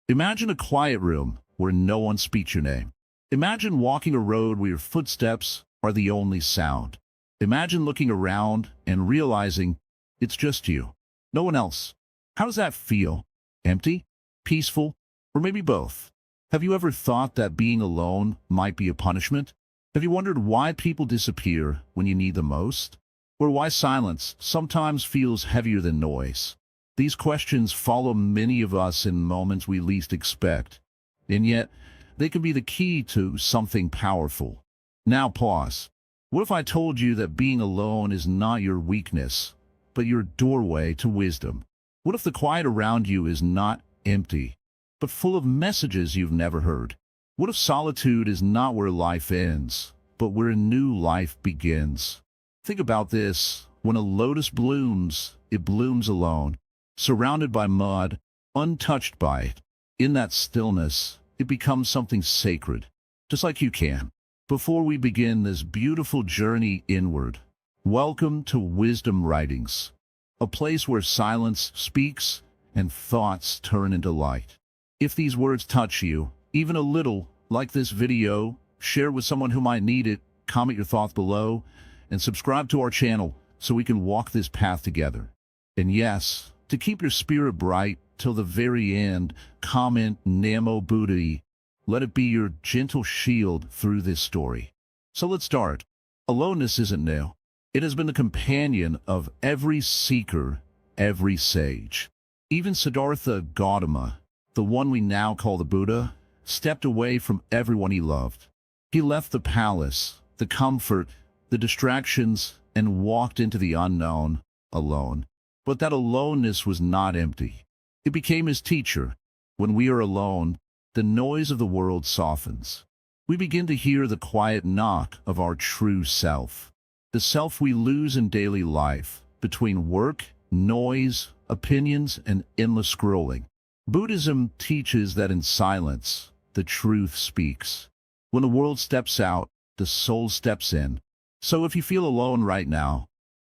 Imagine a quiet room where no one speaks your name. Imagine walking a road where your footsteps are the only sound. Imagine looking around and realizing it's just you, no one else. How does that feel? Empty? Peaceful? Or maybe both? Have you ever thought that being alone might be a punishment? Have you wondered why people disappear when you need them most? Or why silence sometimes feels heavier than noise? These questions follow many of us in moments we least expect, and yet they can be the key to something powerful. Now pause. What if I told you that being alone is not your weakness, but your doorway to wisdom? What if the quiet around you is not empty, but full of messages you've never heard? What if solitude is not where life ends, but where a new life begins? Think about this. When a lotus blooms, it blooms alone, surrounded by mud, untouched by it. In that stillness, it becomes something sacred, just like you can. Before we begin this beautiful journey inward, welcome to Wisdom Writings, a place where silence speaks and thoughts turn into light. If these words touch you, even a little, like this video, share with someone who might need it, comment your thoughts below, and subscribe to our channel so we can walk this path together. And yes, to keep your spirit bright till the very end, comment Namo Buddhi. Let it be your gentle shield through this story. So let's start. Aloneness isn't new. It has been the companion of every seeker, every sage. Even Siddhartha Gautama, the one we now call the Buddha, stepped away from everyone he loved. He left the palace, the comfort, the distractions, and walked into the unknown, alone. But that aloneness was not empty. It became his teacher. When we are alone, the noise of the world softens. We begin to hear the quiet knock of our true self, the self we lose in daily life, between work, noise, opinions, and endless scrolling. Buddhism teaches that in silence, the truth speaks. When the world steps out, the soul steps in. So if you feel alone right now,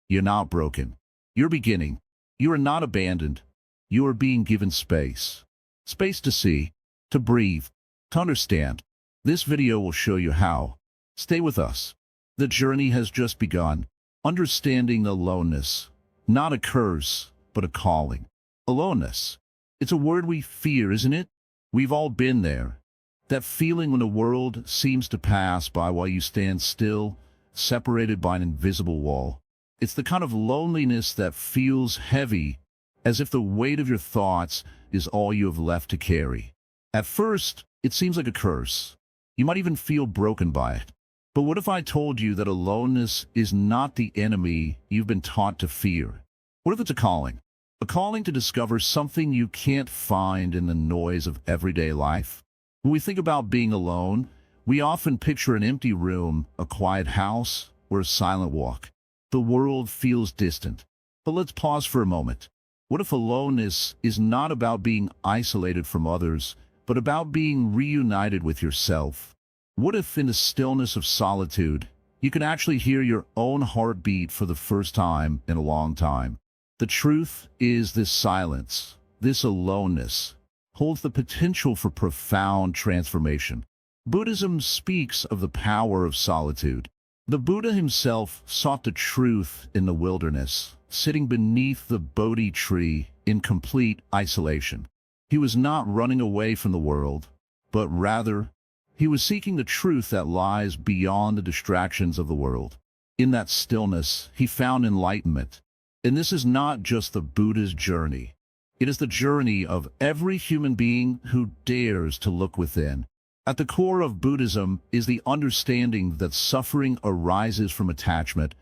you're not broken. You're beginning. You are not abandoned. You are being given space. Space to see, to breathe, to understand. This video will show you how. Stay with us. The journey has just begun. Understanding aloneness, not a curse, but a calling. Aloneness. It's a word we fear, isn't it? We've all been there. That feeling when the world seems to pass by while you stand still, separated by an invisible wall. It's the kind of loneliness that feels heavy, as if the weight of your thoughts is all you have left to carry. At first, it seems like a curse. You might even feel broken by it. But what if I told you that aloneness is not the enemy you've been taught to fear? What if it's a calling? A calling to discover something you can't find in the noise of everyday life? When we think about being alone, we often picture an empty room, a quiet house, or a silent walk. The world feels distant. But let's pause for a moment. What if aloneness is not about being isolated from others, but about being reunited with yourself? What if in the stillness of solitude, you can actually hear your own heartbeat for the first time in a long time? The truth is this silence, this aloneness, holds the potential for profound transformation. Buddhism speaks of the power of solitude. The Buddha himself sought the truth in the wilderness, sitting beneath the Bodhi tree in complete isolation. He was not running away from the world, but rather, he was seeking the truth that lies beyond the distractions of the world. In that stillness, he found enlightenment. And this is not just the Buddha's journey. It is the journey of every human being who dares to look within. At the core of Buddhism is the understanding that suffering arises from attachment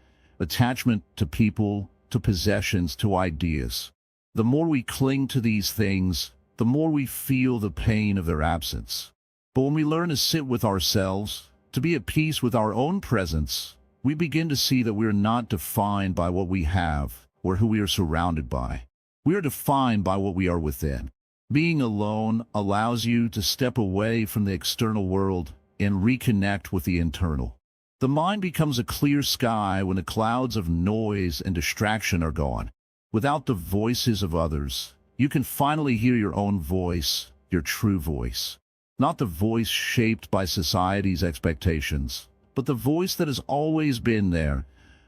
to people, to possessions, to ideas. The more we cling to these things, the more we feel the pain of their absence. But when we learn to sit with ourselves, to be at peace with our own presence, we begin to see that we are not defined by what we have or who we are surrounded by. We are defined by what we are within. Being alone allows you to step away from the external world and reconnect with the internal. The mind becomes a clear sky when the clouds of noise and distraction are gone. Without the voices of others, you can finally hear your own voice, your true voice. Not the voice shaped by society's expectations, but the voice that has always been there,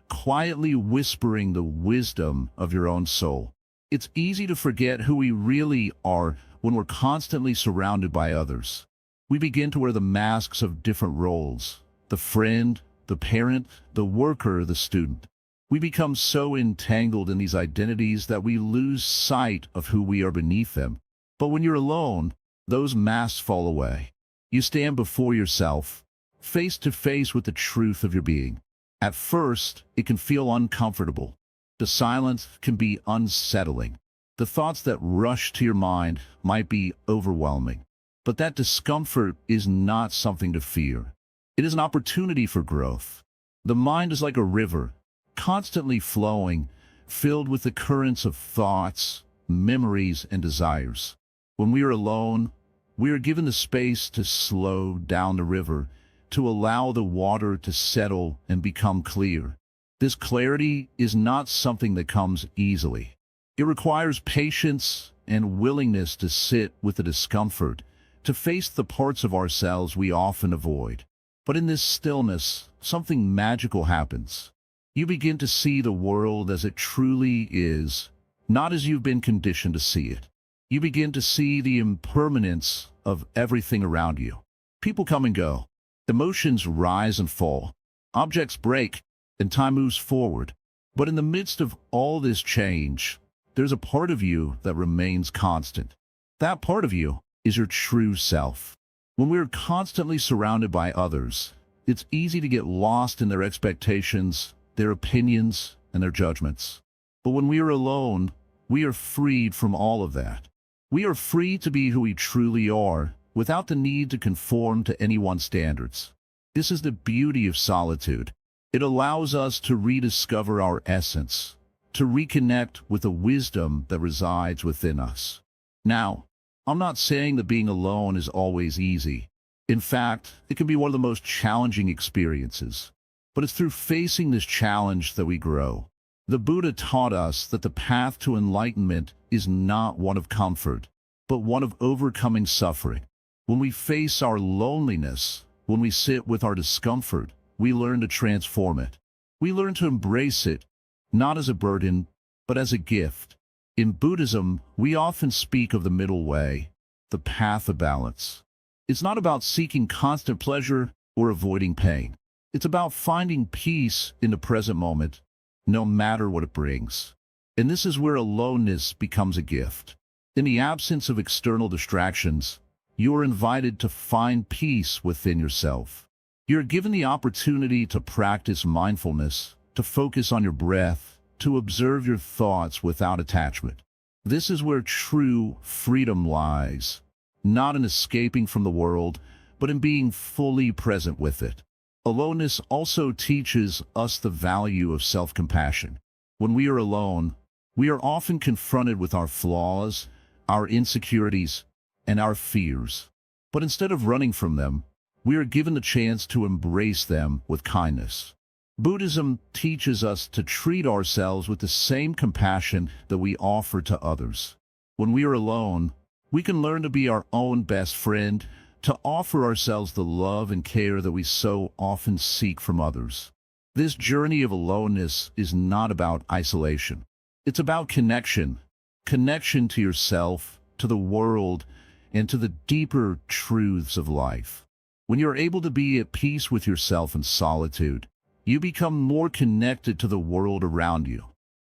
quietly whispering the wisdom of your own soul. It's easy to forget who we really are when we're constantly surrounded by others. We begin to wear the masks of different roles: the friend, the parent, the worker, the student. We become so entangled in these identities that we lose sight of who we are beneath them. But when you're alone, those masks fall away. You stand before yourself, face to face with the truth of your being. At first, it can feel uncomfortable. The silence can be unsettling. The thoughts that rush to your mind might be overwhelming. But that discomfort is not something to fear. It is an opportunity for growth. The mind is like a river, constantly flowing, filled with the currents of thoughts, memories, and desires. When we are alone, we are given the space to slow down the river, to allow the water to settle and become clear. This clarity is not something that comes easily. It requires patience and willingness to sit with the discomfort, to face the parts of ourselves we often avoid. But in this stillness, something magical happens. You begin to see the world as it truly is, not as you've been conditioned to see it. You begin to see the impermanence of everything around you. People come and go. Emotions rise and fall. Objects break, and time moves forward. But in the midst of all this change, there's a part of you that remains constant. That part of you is your true self. When we're constantly surrounded by others, it's easy to get lost in their expectations, their opinions, and their judgments. But when we are alone, we are freed from all of that. We are free to be who we truly are, without the need to conform to anyone's standards. This is the beauty of solitude. It allows us to rediscover our essence, to reconnect with the wisdom that resides within us. Now, I'm not saying that being alone is always easy. In fact, it can be one of the most challenging experiences. But it's through facing this challenge that we grow. The Buddha taught us that the path to enlightenment is not one of comfort, but one of overcoming suffering. When we face our loneliness, when we sit with our discomfort, we learn to transform it. We learn to embrace it, not as a burden, but as a gift. In Buddhism, we often speak of the middle way, the path of balance. It's not about seeking constant pleasure or avoiding pain. It's about finding peace in the present moment, no matter what it brings. And this is where aloneness becomes a gift. In the absence of external distractions, you are invited to find peace within yourself. You're given the opportunity to practice mindfulness, to focus on your breath, to observe your thoughts without attachment. This is where true freedom lies, not in escaping from the world, but in being fully present with it. Aloneness also teaches us the value of self-compassion. When we are alone, we are often confronted with our flaws, our insecurities, and our fears. But instead of running from them, we are given the chance to embrace them with kindness. Buddhism teaches us to treat ourselves with the same compassion that we offer to others. When we are alone, we can learn to be our own best friend, to offer ourselves the love and care that we so often seek from others. This journey of aloneness is not about isolation. It's about connection. Connection to yourself, to the world, and to the deeper truths of life. When you're able to be at peace with yourself in solitude, you become more connected to the world around you.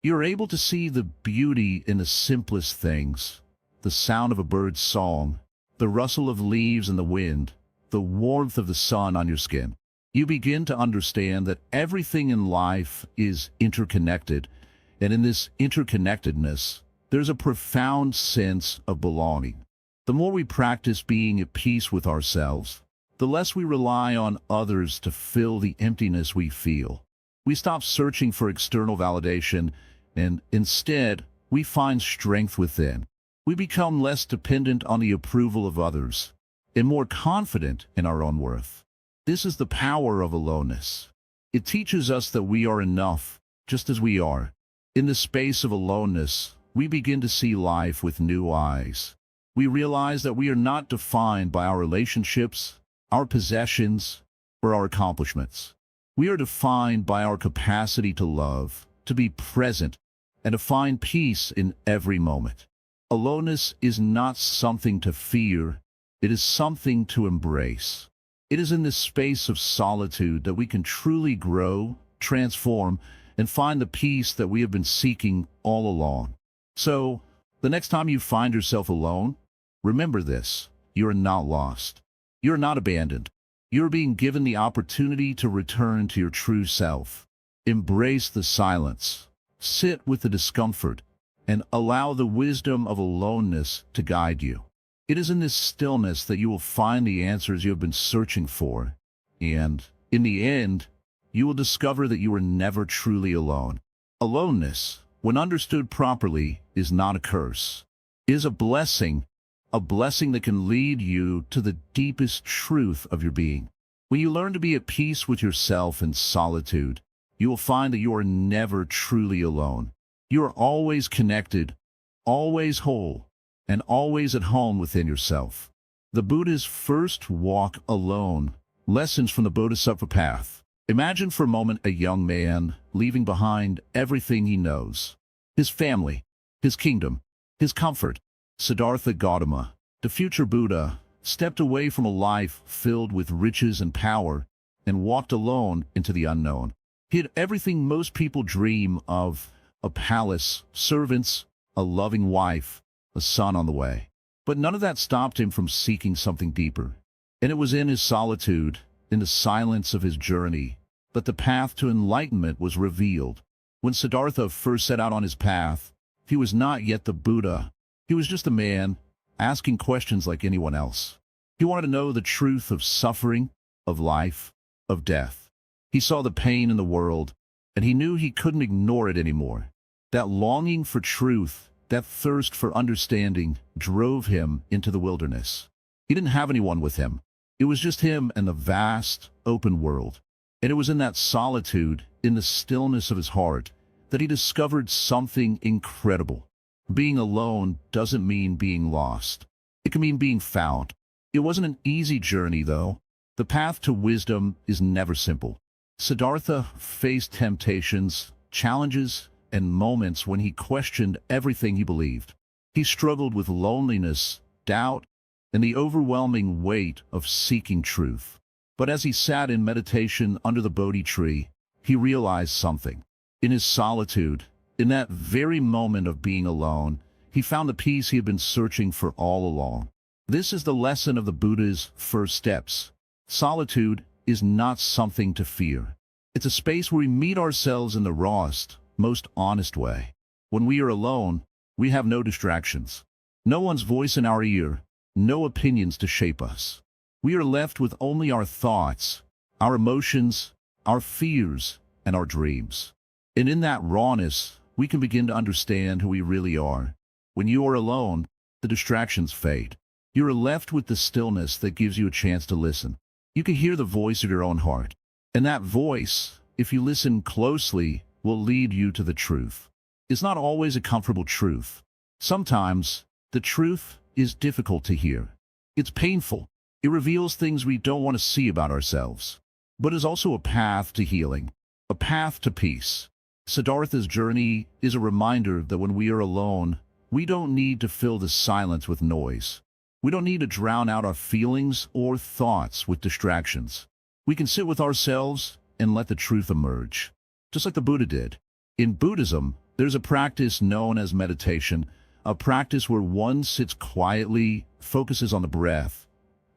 You're able to see the beauty in the simplest things: the sound of a bird's song, the rustle of leaves in the wind, the warmth of the sun on your skin. You begin to understand that everything in life is interconnected, and in this interconnectedness, there's a profound sense of belonging. The more we practice being at peace with ourselves, the less we rely on others to fill the emptiness we feel. We stop searching for external validation, and instead, we find strength within. We become less dependent on the approval of others, and more confident in our own worth. This is the power of aloneness. It teaches us that we are enough, just as we are. In the space of aloneness, we begin to see life with new eyes. We realize that we are not defined by our relationships, our possessions, or our accomplishments. We are defined by our capacity to love, to be present, and to find peace in every moment. Aloneness is not something to fear, it is something to embrace. It is in this space of solitude that we can truly grow, transform, and find the peace that we have been seeking all along. So, the next time you find yourself alone, remember this: you are not lost. You are not abandoned. You are being given the opportunity to return to your true self. Embrace the silence. Sit with the discomfort, and allow the wisdom of aloneness to guide you. It is in this stillness that you will find the answers you have been searching for, and, in the end, you will discover that you are never truly alone. Aloneness, when understood properly, is not a curse. It is a blessing that can lead you to the deepest truth of your being. When you learn to be at peace with yourself in solitude, you will find that you are never truly alone. You are always connected, always whole, and always at home within yourself. The Buddha's first walk alone. Lessons from the Bodhisattva path. Imagine for a moment a young man leaving behind everything he knows. His family, his kingdom, his comfort. Siddhartha Gautama, the future Buddha, stepped away from a life filled with riches and power and walked alone into the unknown. He had everything most people dream of: a palace, servants, a loving wife, a son on the way. But none of that stopped him from seeking something deeper. And it was in his solitude, in the silence of his journey, that the path to enlightenment was revealed. When Siddhartha first set out on his path, he was not yet the Buddha. He was just a man, asking questions like anyone else. He wanted to know the truth of suffering, of life, of death. He saw the pain in the world, and he knew he couldn't ignore it anymore. That longing for truth, that thirst for understanding, drove him into the wilderness. He didn't have anyone with him. It was just him and the vast, open world. And it was in that solitude, in the stillness of his heart, that he discovered something incredible. Being alone doesn't mean being lost. It can mean being found. It wasn't an easy journey, though. The path to wisdom is never simple. Siddhartha faced temptations, challenges, and moments when he questioned everything he believed. He struggled with loneliness, doubt, and the overwhelming weight of seeking truth. But as he sat in meditation under the Bodhi tree, he realized something. In his solitude, in that very moment of being alone, he found the peace he had been searching for all along. This is the lesson of the Buddha's first steps. Solitude is not something to fear. It's a space where we meet ourselves in the rawest, most honest way. When we are alone, we have no distractions, no one's voice in our ear, no opinions to shape us. We are left with only our thoughts, our emotions, our fears, and our dreams. And in that rawness, we can begin to understand who we really are. When you are alone, the distractions fade. You are left with the stillness that gives you a chance to listen. You can hear the voice of your own heart. And that voice, if you listen closely, will lead you to the truth. It's not always a comfortable truth. Sometimes, the truth is difficult to hear. It's painful. It reveals things we don't want to see about ourselves. But it's also a path to healing, a path to peace. Siddhartha's journey is a reminder that when we are alone, we don't need to fill the silence with noise. We don't need to drown out our feelings or thoughts with distractions. We can sit with ourselves and let the truth emerge, just like the Buddha did. In Buddhism, there's a practice known as meditation, a practice where one sits quietly, focuses on the breath,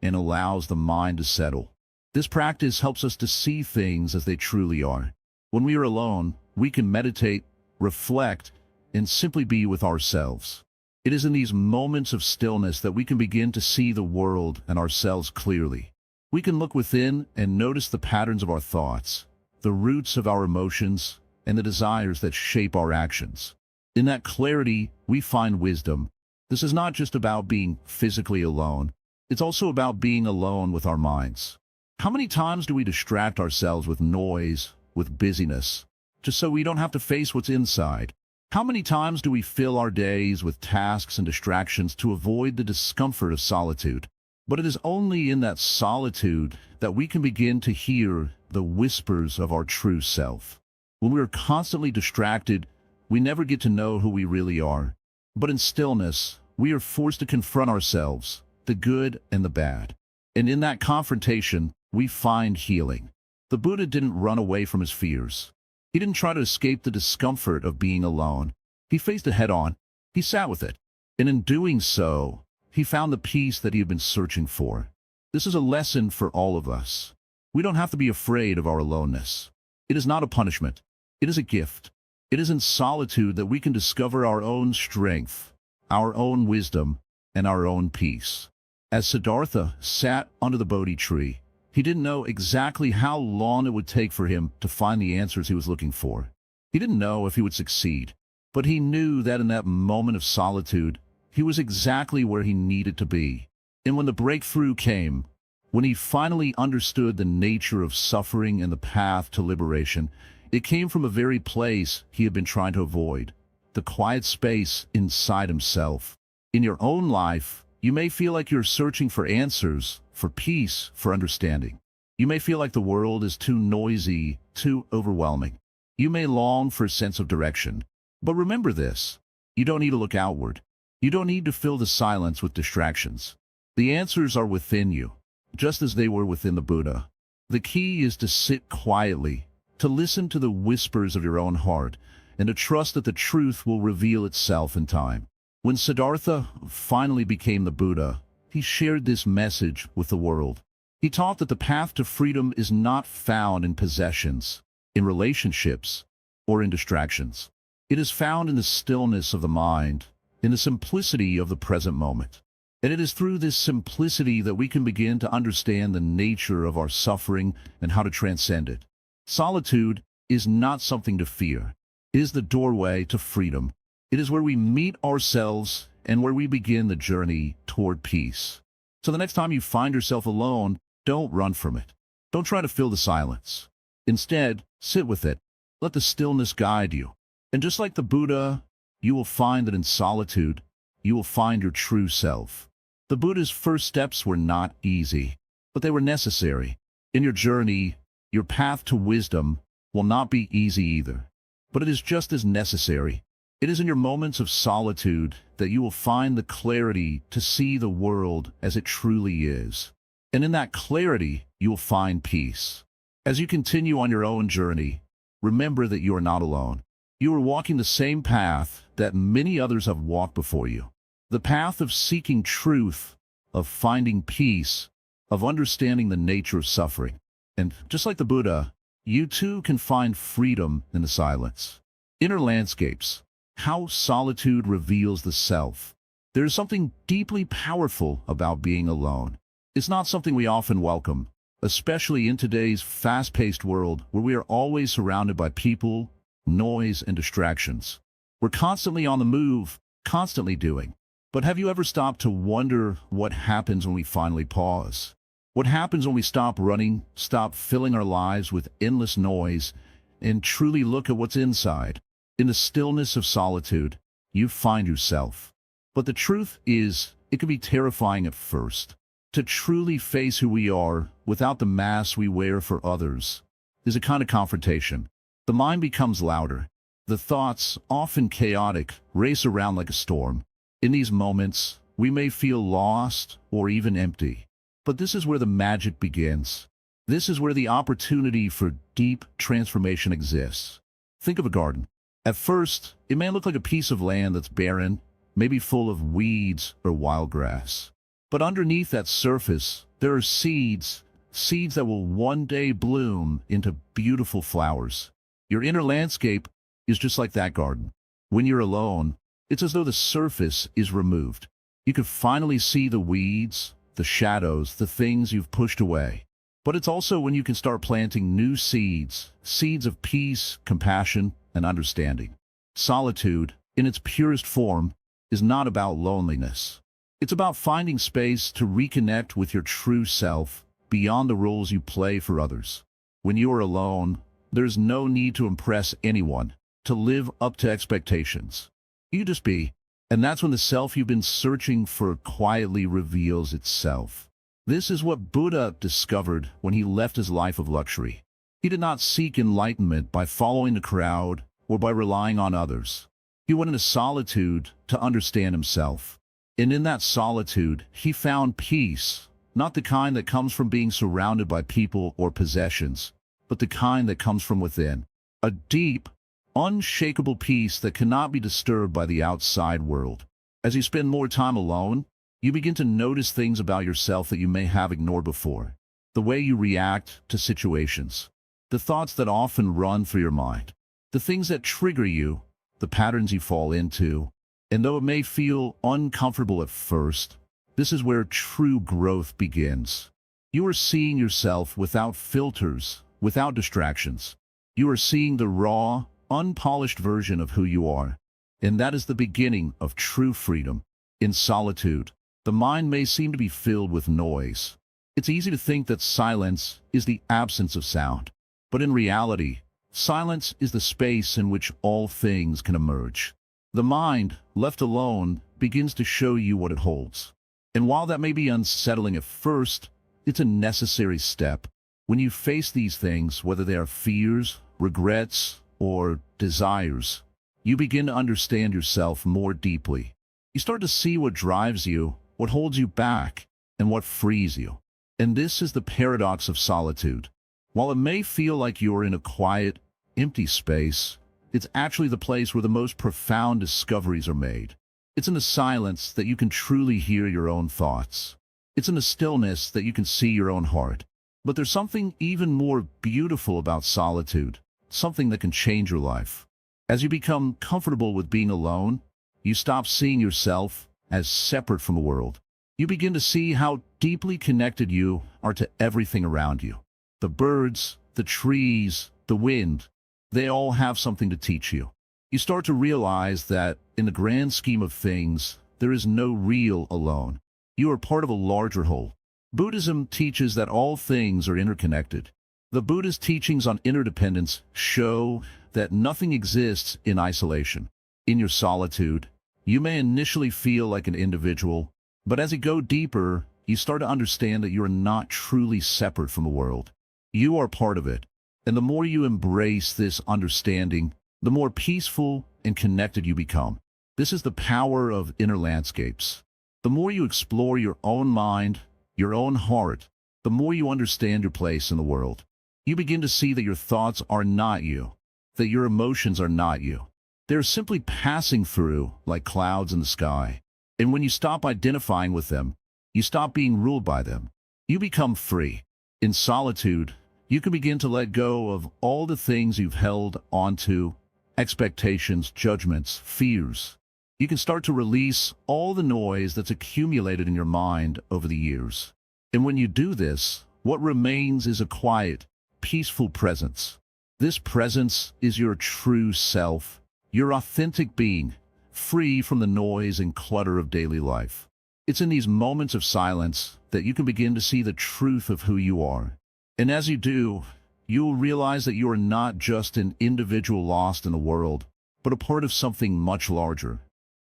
and allows the mind to settle. This practice helps us to see things as they truly are. When we are alone, we can meditate, reflect, and simply be with ourselves. It is in these moments of stillness that we can begin to see the world and ourselves clearly. We can look within and notice the patterns of our thoughts, the roots of our emotions, and the desires that shape our actions. In that clarity, we find wisdom. This is not just about being physically alone. It's also about being alone with our minds. How many times do we distract ourselves with noise, with busyness, just so we don't have to face what's inside? How many times do we fill our days with tasks and distractions to avoid the discomfort of solitude? But it is only in that solitude that we can begin to hear the whispers of our true self. When we are constantly distracted, we never get to know who we really are. But in stillness, we are forced to confront ourselves, the good and the bad. And in that confrontation, we find healing. The Buddha didn't run away from his fears. He didn't try to escape the discomfort of being alone. He faced it head-on. He sat with it. And in doing so, he found the peace that he had been searching for. This is a lesson for all of us. We don't have to be afraid of our aloneness. It is not a punishment. It is a gift. It is in solitude that we can discover our own strength, our own wisdom, and our own peace. As Siddhartha sat under the Bodhi tree, he didn't know exactly how long it would take for him to find the answers he was looking for. He didn't know if he would succeed, but he knew that in that moment of solitude, he was exactly where he needed to be. And when the breakthrough came, when he finally understood the nature of suffering and the path to liberation, it came from a very place he had been trying to avoid, the quiet space inside himself. In your own life, you may feel like you're searching for answers, for peace, for understanding. You may feel like the world is too noisy, too overwhelming. You may long for a sense of direction. But remember this, you don't need to look outward. You don't need to fill the silence with distractions. The answers are within you, just as they were within the Buddha. The key is to sit quietly, to listen to the whispers of your own heart, and to trust that the truth will reveal itself in time. When Siddhartha finally became the Buddha, he shared this message with the world. He taught that the path to freedom is not found in possessions, in relationships, or in distractions. It is found in the stillness of the mind, in the simplicity of the present moment. And it is through this simplicity that we can begin to understand the nature of our suffering and how to transcend it. Solitude is not something to fear. It is the doorway to freedom. It is where we meet ourselves and where we begin the journey toward peace. So the next time you find yourself alone, don't run from it. Don't try to fill the silence. Instead, sit with it. Let the stillness guide you. And just like the Buddha, you will find that in solitude, you will find your true self. The Buddha's first steps were not easy, but they were necessary. In your journey, your path to wisdom will not be easy either, but it is just as necessary. It is in your moments of solitude that you will find the clarity to see the world as it truly is. And in that clarity, you will find peace. As you continue on your own journey, remember that you are not alone. You are walking the same path that many others have walked before you. The path of seeking truth, of finding peace, of understanding the nature of suffering. And just like the Buddha, you too can find freedom in the silence. Inner landscapes. How solitude reveals the self. There is something deeply powerful about being alone. It's not something we often welcome, especially in today's fast-paced world where we are always surrounded by people, noise, and distractions. We're constantly on the move, constantly doing. But have you ever stopped to wonder what happens when we finally pause? What happens when we stop running, stop filling our lives with endless noise, and truly look at what's inside? In the stillness of solitude, you find yourself. But the truth is, it can be terrifying at first. To truly face who we are, without the mask we wear for others, is a kind of confrontation. The mind becomes louder. The thoughts, often chaotic, race around like a storm. In these moments, we may feel lost or even empty. But this is where the magic begins. This is where the opportunity for deep transformation exists. Think of a garden. At first, it may look like a piece of land that's barren, maybe full of weeds or wild grass. But underneath that surface, there are seeds that will one day bloom into beautiful flowers. Your inner landscape is just like that garden. When you're alone, it's as though the surface is removed. You can finally see the weeds, the shadows, the things you've pushed away. But it's also when you can start planting new seeds, seeds of peace, compassion, and understanding. Solitude, in its purest form, is not about loneliness. It's about finding space to reconnect with your true self beyond the roles you play for others. When you are alone, there's no need to impress anyone, to live up to expectations. You just be. And that's when the self you've been searching for quietly reveals itself. This is what Buddha discovered when he left his life of luxury. He did not seek enlightenment by following the crowd or by relying on others. He went into solitude to understand himself. And in that solitude, he found peace, not the kind that comes from being surrounded by people or possessions, but the kind that comes from within. A deep, unshakable peace that cannot be disturbed by the outside world. As you spend more time alone, you begin to notice things about yourself that you may have ignored before. The way you react to situations, the thoughts that often run through your mind, the things that trigger you, the patterns you fall into. And though it may feel uncomfortable at first, this is where true growth begins. You are seeing yourself without filters, without distractions. You are seeing the raw, unpolished version of who you are. And that is the beginning of true freedom. In solitude, the mind may seem to be filled with noise. It's easy to think that silence is the absence of sound. But in reality, silence is the space in which all things can emerge. The mind, left alone, begins to show you what it holds. And while that may be unsettling at first, it's a necessary step. When you face these things, whether they are fears, regrets, or desires, you begin to understand yourself more deeply. You start to see what drives you, what holds you back, and what frees you. And this is the paradox of solitude. While it may feel like you're in a quiet, empty space, it's actually the place where the most profound discoveries are made. It's in the silence that you can truly hear your own thoughts. It's in the stillness that you can see your own heart. But there's something even more beautiful about solitude, something that can change your life. As you become comfortable with being alone, you stop seeing yourself as separate from the world. You begin to see how deeply connected you are to everything around you. The birds, the trees, the wind, they all have something to teach you. You start to realize that, in the grand scheme of things, there is no real alone. You are part of a larger whole. Buddhism teaches that all things are interconnected. The Buddhist teachings on interdependence show that nothing exists in isolation. In your solitude, you may initially feel like an individual, but as you go deeper, you start to understand that you are not truly separate from the world. You are part of it. And the more you embrace this understanding, the more peaceful and connected you become. This is the power of inner landscapes. The more you explore your own mind, your own heart, the more you understand your place in the world. You begin to see that your thoughts are not you, that your emotions are not you. They're simply passing through like clouds in the sky. And when you stop identifying with them, you stop being ruled by them. You become free. In solitude, you can begin to let go of all the things you've held onto, expectations, judgments, fears. You can start to release all the noise that's accumulated in your mind over the years. And when you do this, what remains is a quiet, peaceful presence. This presence is your true self, your authentic being, free from the noise and clutter of daily life. It's in these moments of silence that you can begin to see the truth of who you are. And as you do, you will realize that you are not just an individual lost in the world, but a part of something much larger.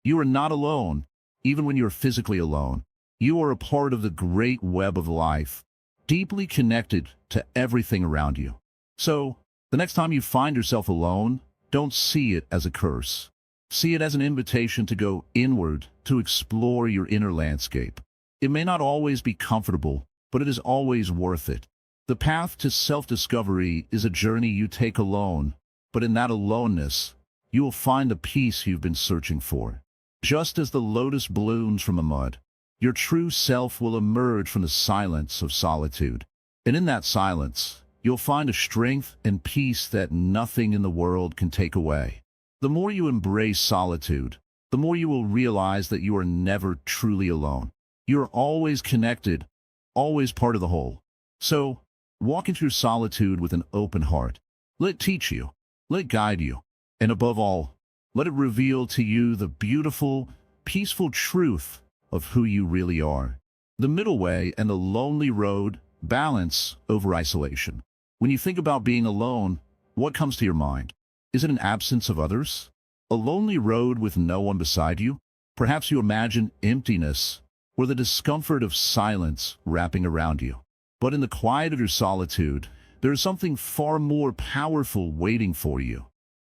You are not alone, even when you are physically alone. You are a part of the great web of life, deeply connected to everything around you. So, the next time you find yourself alone, don't see it as a curse. See it as an invitation to go inward, to explore your inner landscape. It may not always be comfortable, but it is always worth it. The path to self-discovery is a journey you take alone, but in that aloneness, you will find the peace you've been searching for. Just as the lotus blooms from the mud, your true self will emerge from the silence of solitude. And in that silence, you'll find a strength and peace that nothing in the world can take away. The more you embrace solitude, the more you will realize that you are never truly alone. You are always connected, always part of the whole. So, walk into your solitude with an open heart. Let it teach you. Let it guide you. And above all, let it reveal to you the beautiful, peaceful truth of who you really are. The middle way and the lonely road, balance over isolation. When you think about being alone, what comes to your mind? Is it an absence of others? A lonely road with no one beside you? Perhaps you imagine emptiness or the discomfort of silence wrapping around you. But in the quiet of your solitude, there is something far more powerful waiting for you.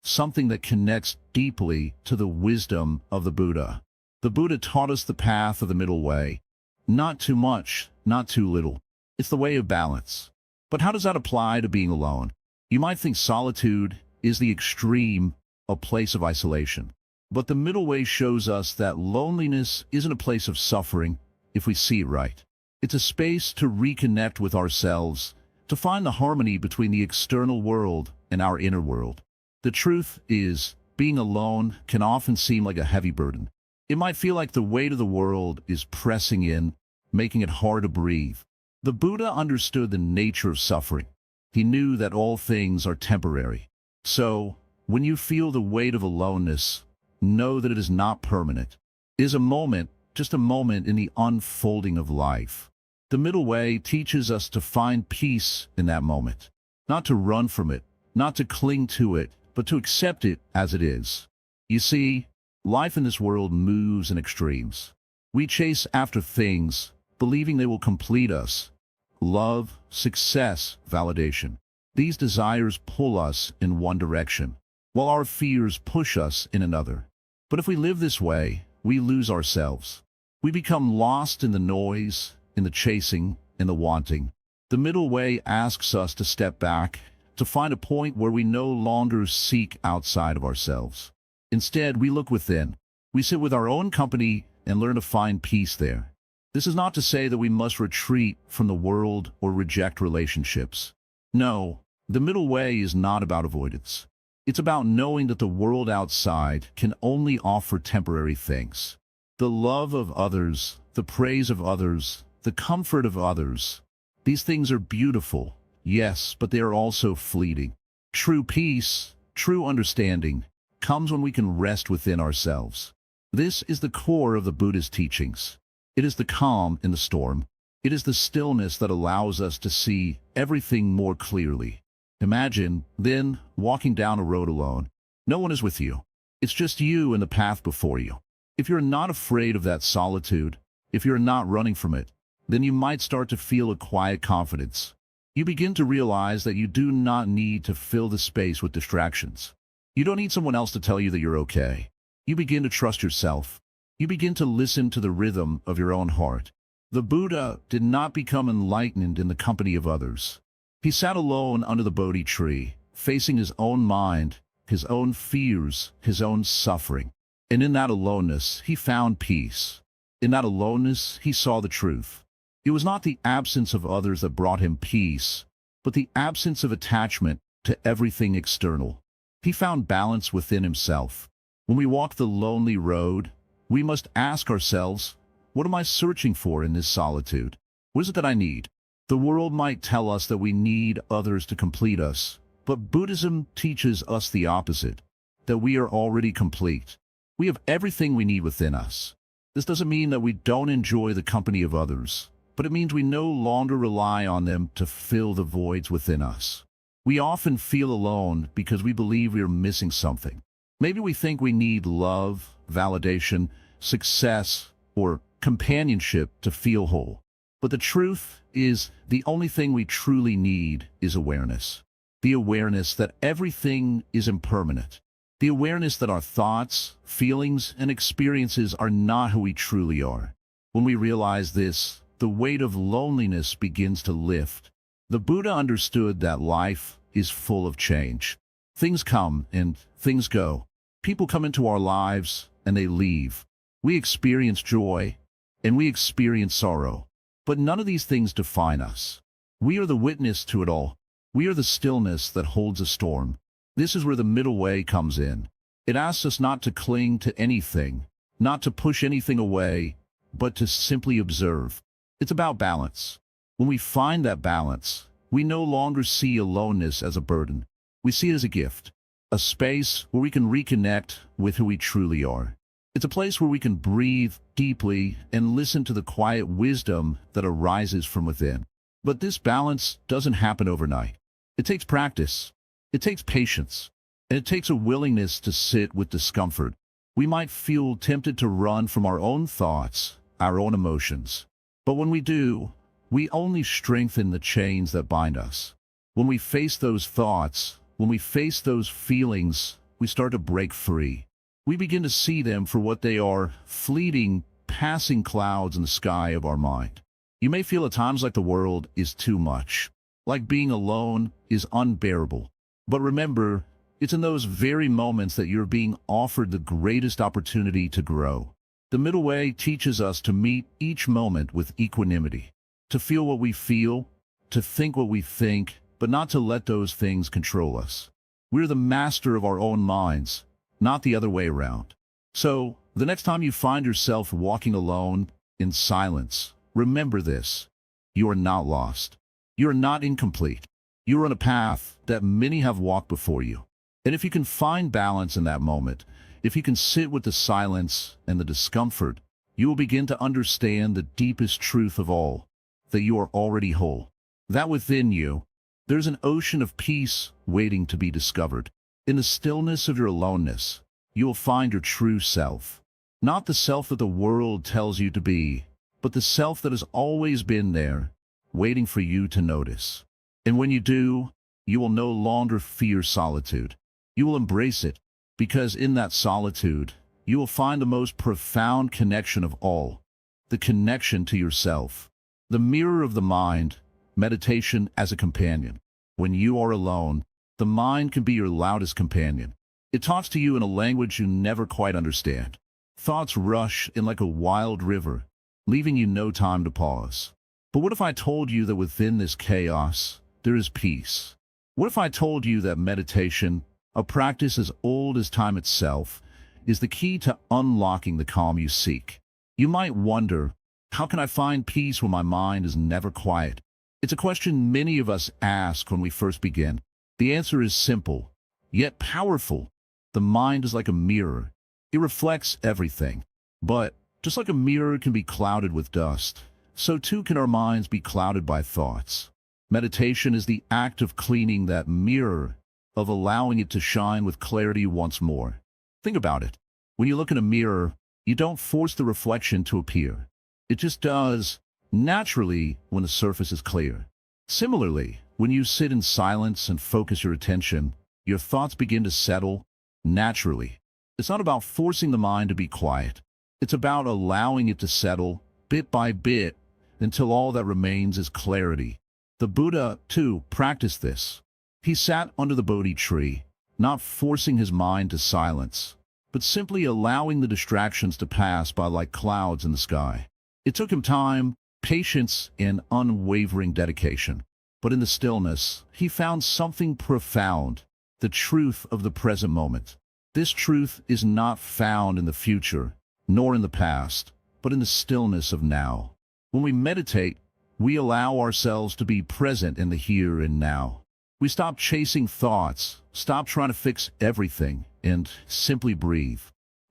Something that connects deeply to the wisdom of the Buddha. The Buddha taught us the path of the middle way. Not too much, not too little. It's the way of balance. But how does that apply to being alone? You might think solitude is the extreme, a place of isolation. But the middle way shows us that loneliness isn't a place of suffering if we see it right. It's a space to reconnect with ourselves, to find the harmony between the external world and our inner world. The truth is, being alone can often seem like a heavy burden. It might feel like the weight of the world is pressing in, making it hard to breathe. The Buddha understood the nature of suffering. He knew that all things are temporary. So, when you feel the weight of aloneness, know that it is not permanent. It is a moment, just a moment in the unfolding of life. The middle way teaches us to find peace in that moment. Not to run from it, not to cling to it, but to accept it as it is. You see, life in this world moves in extremes. We chase after things, believing they will complete us. Love, success, validation. These desires pull us in one direction, while our fears push us in another. But if we live this way, we lose ourselves. We become lost in the noise, in the chasing, in the wanting. The middle way asks us to step back, to find a point where we no longer seek outside of ourselves. Instead, we look within. We sit with our own company and learn to find peace there. This is not to say that we must retreat from the world or reject relationships. No, the middle way is not about avoidance. It's about knowing that the world outside can only offer temporary things. The love of others, the praise of others, the comfort of others. These things are beautiful, yes, but they are also fleeting. True peace, true understanding, comes when we can rest within ourselves. This is the core of the Buddhist teachings. It is the calm in the storm. It is the stillness that allows us to see everything more clearly. Imagine, then, walking down a road alone. No one is with you. It's just you and the path before you. If you're not afraid of that solitude, if you're not running from it, then you might start to feel a quiet confidence. You begin to realize that you do not need to fill the space with distractions. You don't need someone else to tell you that you're okay. You begin to trust yourself. You begin to listen to the rhythm of your own heart. The Buddha did not become enlightened in the company of others. He sat alone under the Bodhi tree, facing his own mind, his own fears, his own suffering. And in that aloneness, he found peace. In that aloneness, he saw the truth. It was not the absence of others that brought him peace, but the absence of attachment to everything external. He found balance within himself. When we walk the lonely road, we must ask ourselves, what am I searching for in this solitude? What is it that I need? The world might tell us that we need others to complete us, but Buddhism teaches us the opposite, that we are already complete. We have everything we need within us. This doesn't mean that we don't enjoy the company of others, but it means we no longer rely on them to fill the voids within us. We often feel alone because we believe we are missing something. Maybe we think we need love, validation, success, or companionship to feel whole. But the truth is, the only thing we truly need is awareness. The awareness that everything is impermanent. The awareness that our thoughts, feelings, and experiences are not who we truly are. When we realize this, the weight of loneliness begins to lift. The Buddha understood that life is full of change. Things come and things go. People come into our lives and they leave. We experience joy and we experience sorrow. But none of these things define us. We are the witness to it all. We are the stillness that holds a storm. This is where the middle way comes in. It asks us not to cling to anything, not to push anything away, but to simply observe. It's about balance. When we find that balance, we no longer see aloneness as a burden. We see it as a gift, a space where we can reconnect with who we truly are. It's a place where we can breathe deeply and listen to the quiet wisdom that arises from within. But this balance doesn't happen overnight. It takes practice. It takes patience. And it takes a willingness to sit with discomfort. We might feel tempted to run from our own thoughts, our own emotions. But when we do, we only strengthen the chains that bind us. When we face those thoughts, when we face those feelings, we start to break free. We begin to see them for what they are, fleeting, passing clouds in the sky of our mind. You may feel at times like the world is too much, like being alone is unbearable. But remember, it's in those very moments that you're being offered the greatest opportunity to grow. The middle way teaches us to meet each moment with equanimity, to feel what we feel, to think what we think, but not to let those things control us. We're the master of our own minds, not the other way around. So, the next time you find yourself walking alone, in silence, remember this. You are not lost. You are not incomplete. You are on a path that many have walked before you. And if you can find balance in that moment, if you can sit with the silence and the discomfort, you will begin to understand the deepest truth of all, that you are already whole. That within you, there's an ocean of peace waiting to be discovered. In the stillness of your aloneness, you will find your true self. Not the self that the world tells you to be, but the self that has always been there, waiting for you to notice. And when you do, you will no longer fear solitude. You will embrace it, because in that solitude, you will find the most profound connection of all, the connection to yourself. The mirror of the mind, meditation as a companion. When you are alone, the mind can be your loudest companion. It talks to you in a language you never quite understand. Thoughts rush in like a wild river, leaving you no time to pause. But what if I told you that within this chaos, there is peace? What if I told you that meditation, a practice as old as time itself, is the key to unlocking the calm you seek? You might wonder, how can I find peace when my mind is never quiet? It's a question many of us ask when we first begin. The answer is simple, yet powerful. The mind is like a mirror. It reflects everything. But just like a mirror can be clouded with dust, so too can our minds be clouded by thoughts. Meditation is the act of cleaning that mirror, of allowing it to shine with clarity once more. Think about it. When you look in a mirror, you don't force the reflection to appear. It just does, naturally, when the surface is clear. Similarly, when you sit in silence and focus your attention, your thoughts begin to settle naturally. It's not about forcing the mind to be quiet. It's about allowing it to settle, bit by bit, until all that remains is clarity. The Buddha, too, practiced this. He sat under the Bodhi tree, not forcing his mind to silence, but simply allowing the distractions to pass by like clouds in the sky. It took him time, patience, and unwavering dedication. But in the stillness, he found something profound, the truth of the present moment. This truth is not found in the future, nor in the past, but in the stillness of now. When we meditate, we allow ourselves to be present in the here and now. We stop chasing thoughts, stop trying to fix everything, and simply breathe.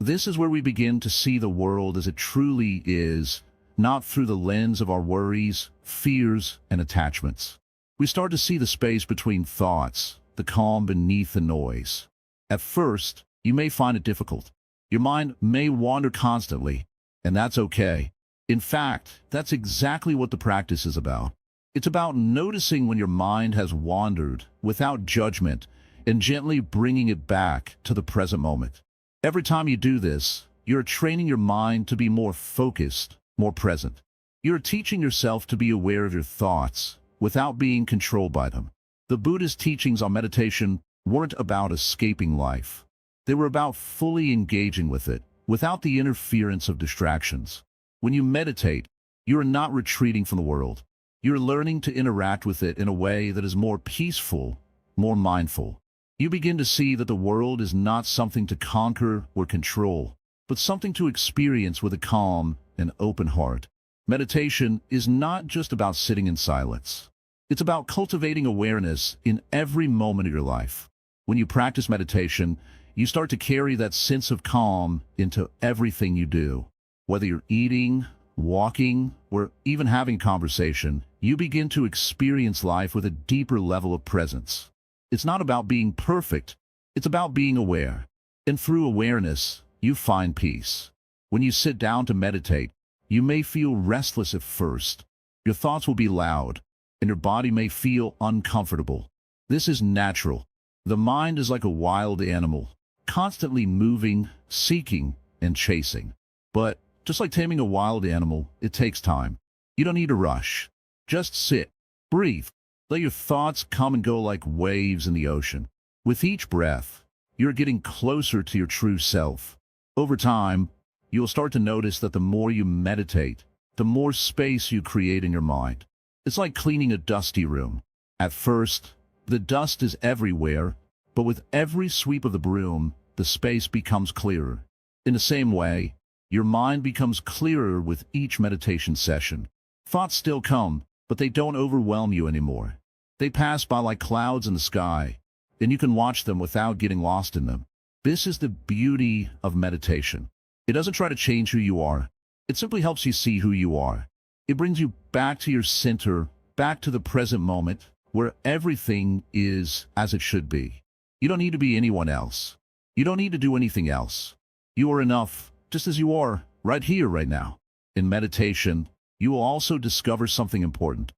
This is where we begin to see the world as it truly is, not through the lens of our worries, fears, and attachments. We start to see the space between thoughts, the calm beneath the noise. At first, you may find it difficult. Your mind may wander constantly, and that's okay. In fact, that's exactly what the practice is about. It's about noticing when your mind has wandered without judgment and gently bringing it back to the present moment. Every time you do this, you're training your mind to be more focused, more present. You're teaching yourself to be aware of your thoughts without being controlled by them. The Buddhist teachings on meditation weren't about escaping life. They were about fully engaging with it, without the interference of distractions. When you meditate, you are not retreating from the world. You're learning to interact with it in a way that is more peaceful, more mindful. You begin to see that the world is not something to conquer or control, but something to experience with a calm and open heart. Meditation is not just about sitting in silence. It's about cultivating awareness in every moment of your life. When you practice meditation, you start to carry that sense of calm into everything you do. Whether you're eating, walking, or even having a conversation, you begin to experience life with a deeper level of presence. It's not about being perfect. It's about being aware. And through awareness, you find peace. When you sit down to meditate, you may feel restless at first. Your thoughts will be loud, and your body may feel uncomfortable. This is natural. The mind is like a wild animal, constantly moving, seeking, and chasing. But just like taming a wild animal, it takes time. You don't need to rush. Just sit, breathe. Let your thoughts come and go like waves in the ocean. With each breath, you're getting closer to your true self. Over time, you'll start to notice that the more you meditate, the more space you create in your mind. It's like cleaning a dusty room. At first, the dust is everywhere, but with every sweep of the broom, the space becomes clearer. In the same way, your mind becomes clearer with each meditation session. Thoughts still come, but they don't overwhelm you anymore. They pass by like clouds in the sky, and you can watch them without getting lost in them. This is the beauty of meditation. It doesn't try to change who you are. It simply helps you see who you are. It brings you back to your center, back to the present moment, where everything is as it should be. You don't need to be anyone else. You don't need to do anything else. You are enough, just as you are, right here, right now. In meditation, you will also discover something important.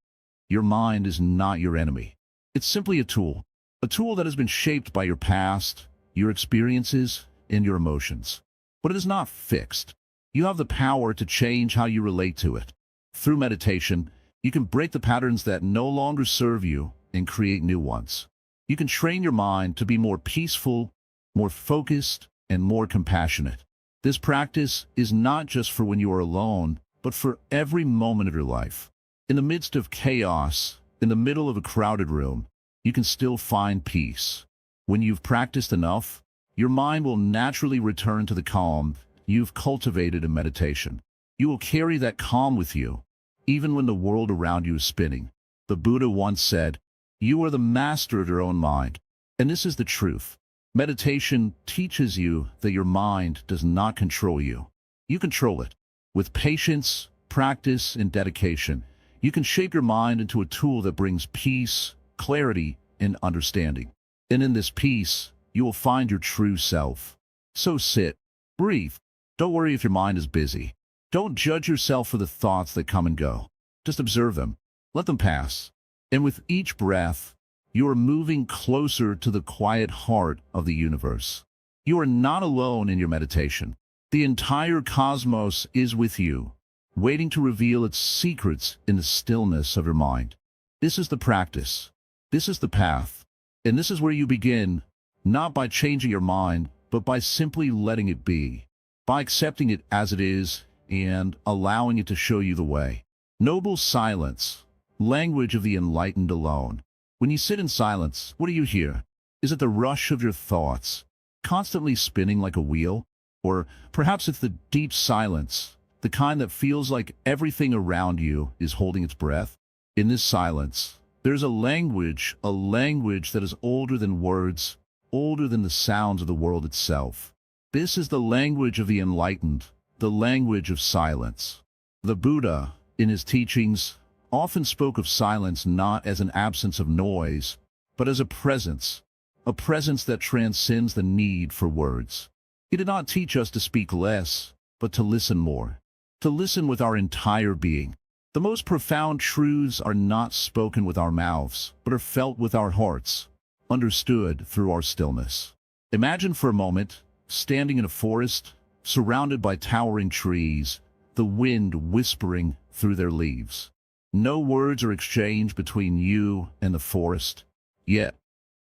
Your mind is not your enemy. It's simply a tool that has been shaped by your past, your experiences, and your emotions. But it is not fixed. You have the power to change how you relate to it. Through meditation, you can break the patterns that no longer serve you and create new ones. You can train your mind to be more peaceful, more focused, and more compassionate. This practice is not just for when you are alone, but for every moment of your life. In the midst of chaos, in the middle of a crowded room, you can still find peace. When you've practiced enough, your mind will naturally return to the calm you've cultivated in meditation. You will carry that calm with you, even when the world around you is spinning. The Buddha once said, "You are the master of your own mind." And this is the truth. Meditation teaches you that your mind does not control you. You control it. With patience, practice, and dedication, you can shape your mind into a tool that brings peace, clarity, and understanding. And in this peace, you will find your true self. So sit, breathe. Don't worry if your mind is busy. Don't judge yourself for the thoughts that come and go. Just observe them. Let them pass. And with each breath, you are moving closer to the quiet heart of the universe. You are not alone in your meditation. The entire cosmos is with you, waiting to reveal its secrets in the stillness of your mind. This is the practice. This is the path. And this is where you begin, not by changing your mind, but by simply letting it be, by accepting it as it is and allowing it to show you the way. Noble silence, language of the enlightened alone. When you sit in silence, what do you hear? Is it the rush of your thoughts, constantly spinning like a wheel? Or perhaps it's the deep silence, the kind that feels like everything around you is holding its breath? In this silence, there's a language that is older than words, older than the sounds of the world itself. This is the language of the enlightened, the language of silence. The Buddha, in his teachings, often spoke of silence not as an absence of noise, but as a presence that transcends the need for words. He did not teach us to speak less, but to listen more, to listen with our entire being. The most profound truths are not spoken with our mouths, but are felt with our hearts, understood through our stillness. Imagine for a moment, standing in a forest, surrounded by towering trees, the wind whispering through their leaves. No words are exchanged between you and the forest. Yet,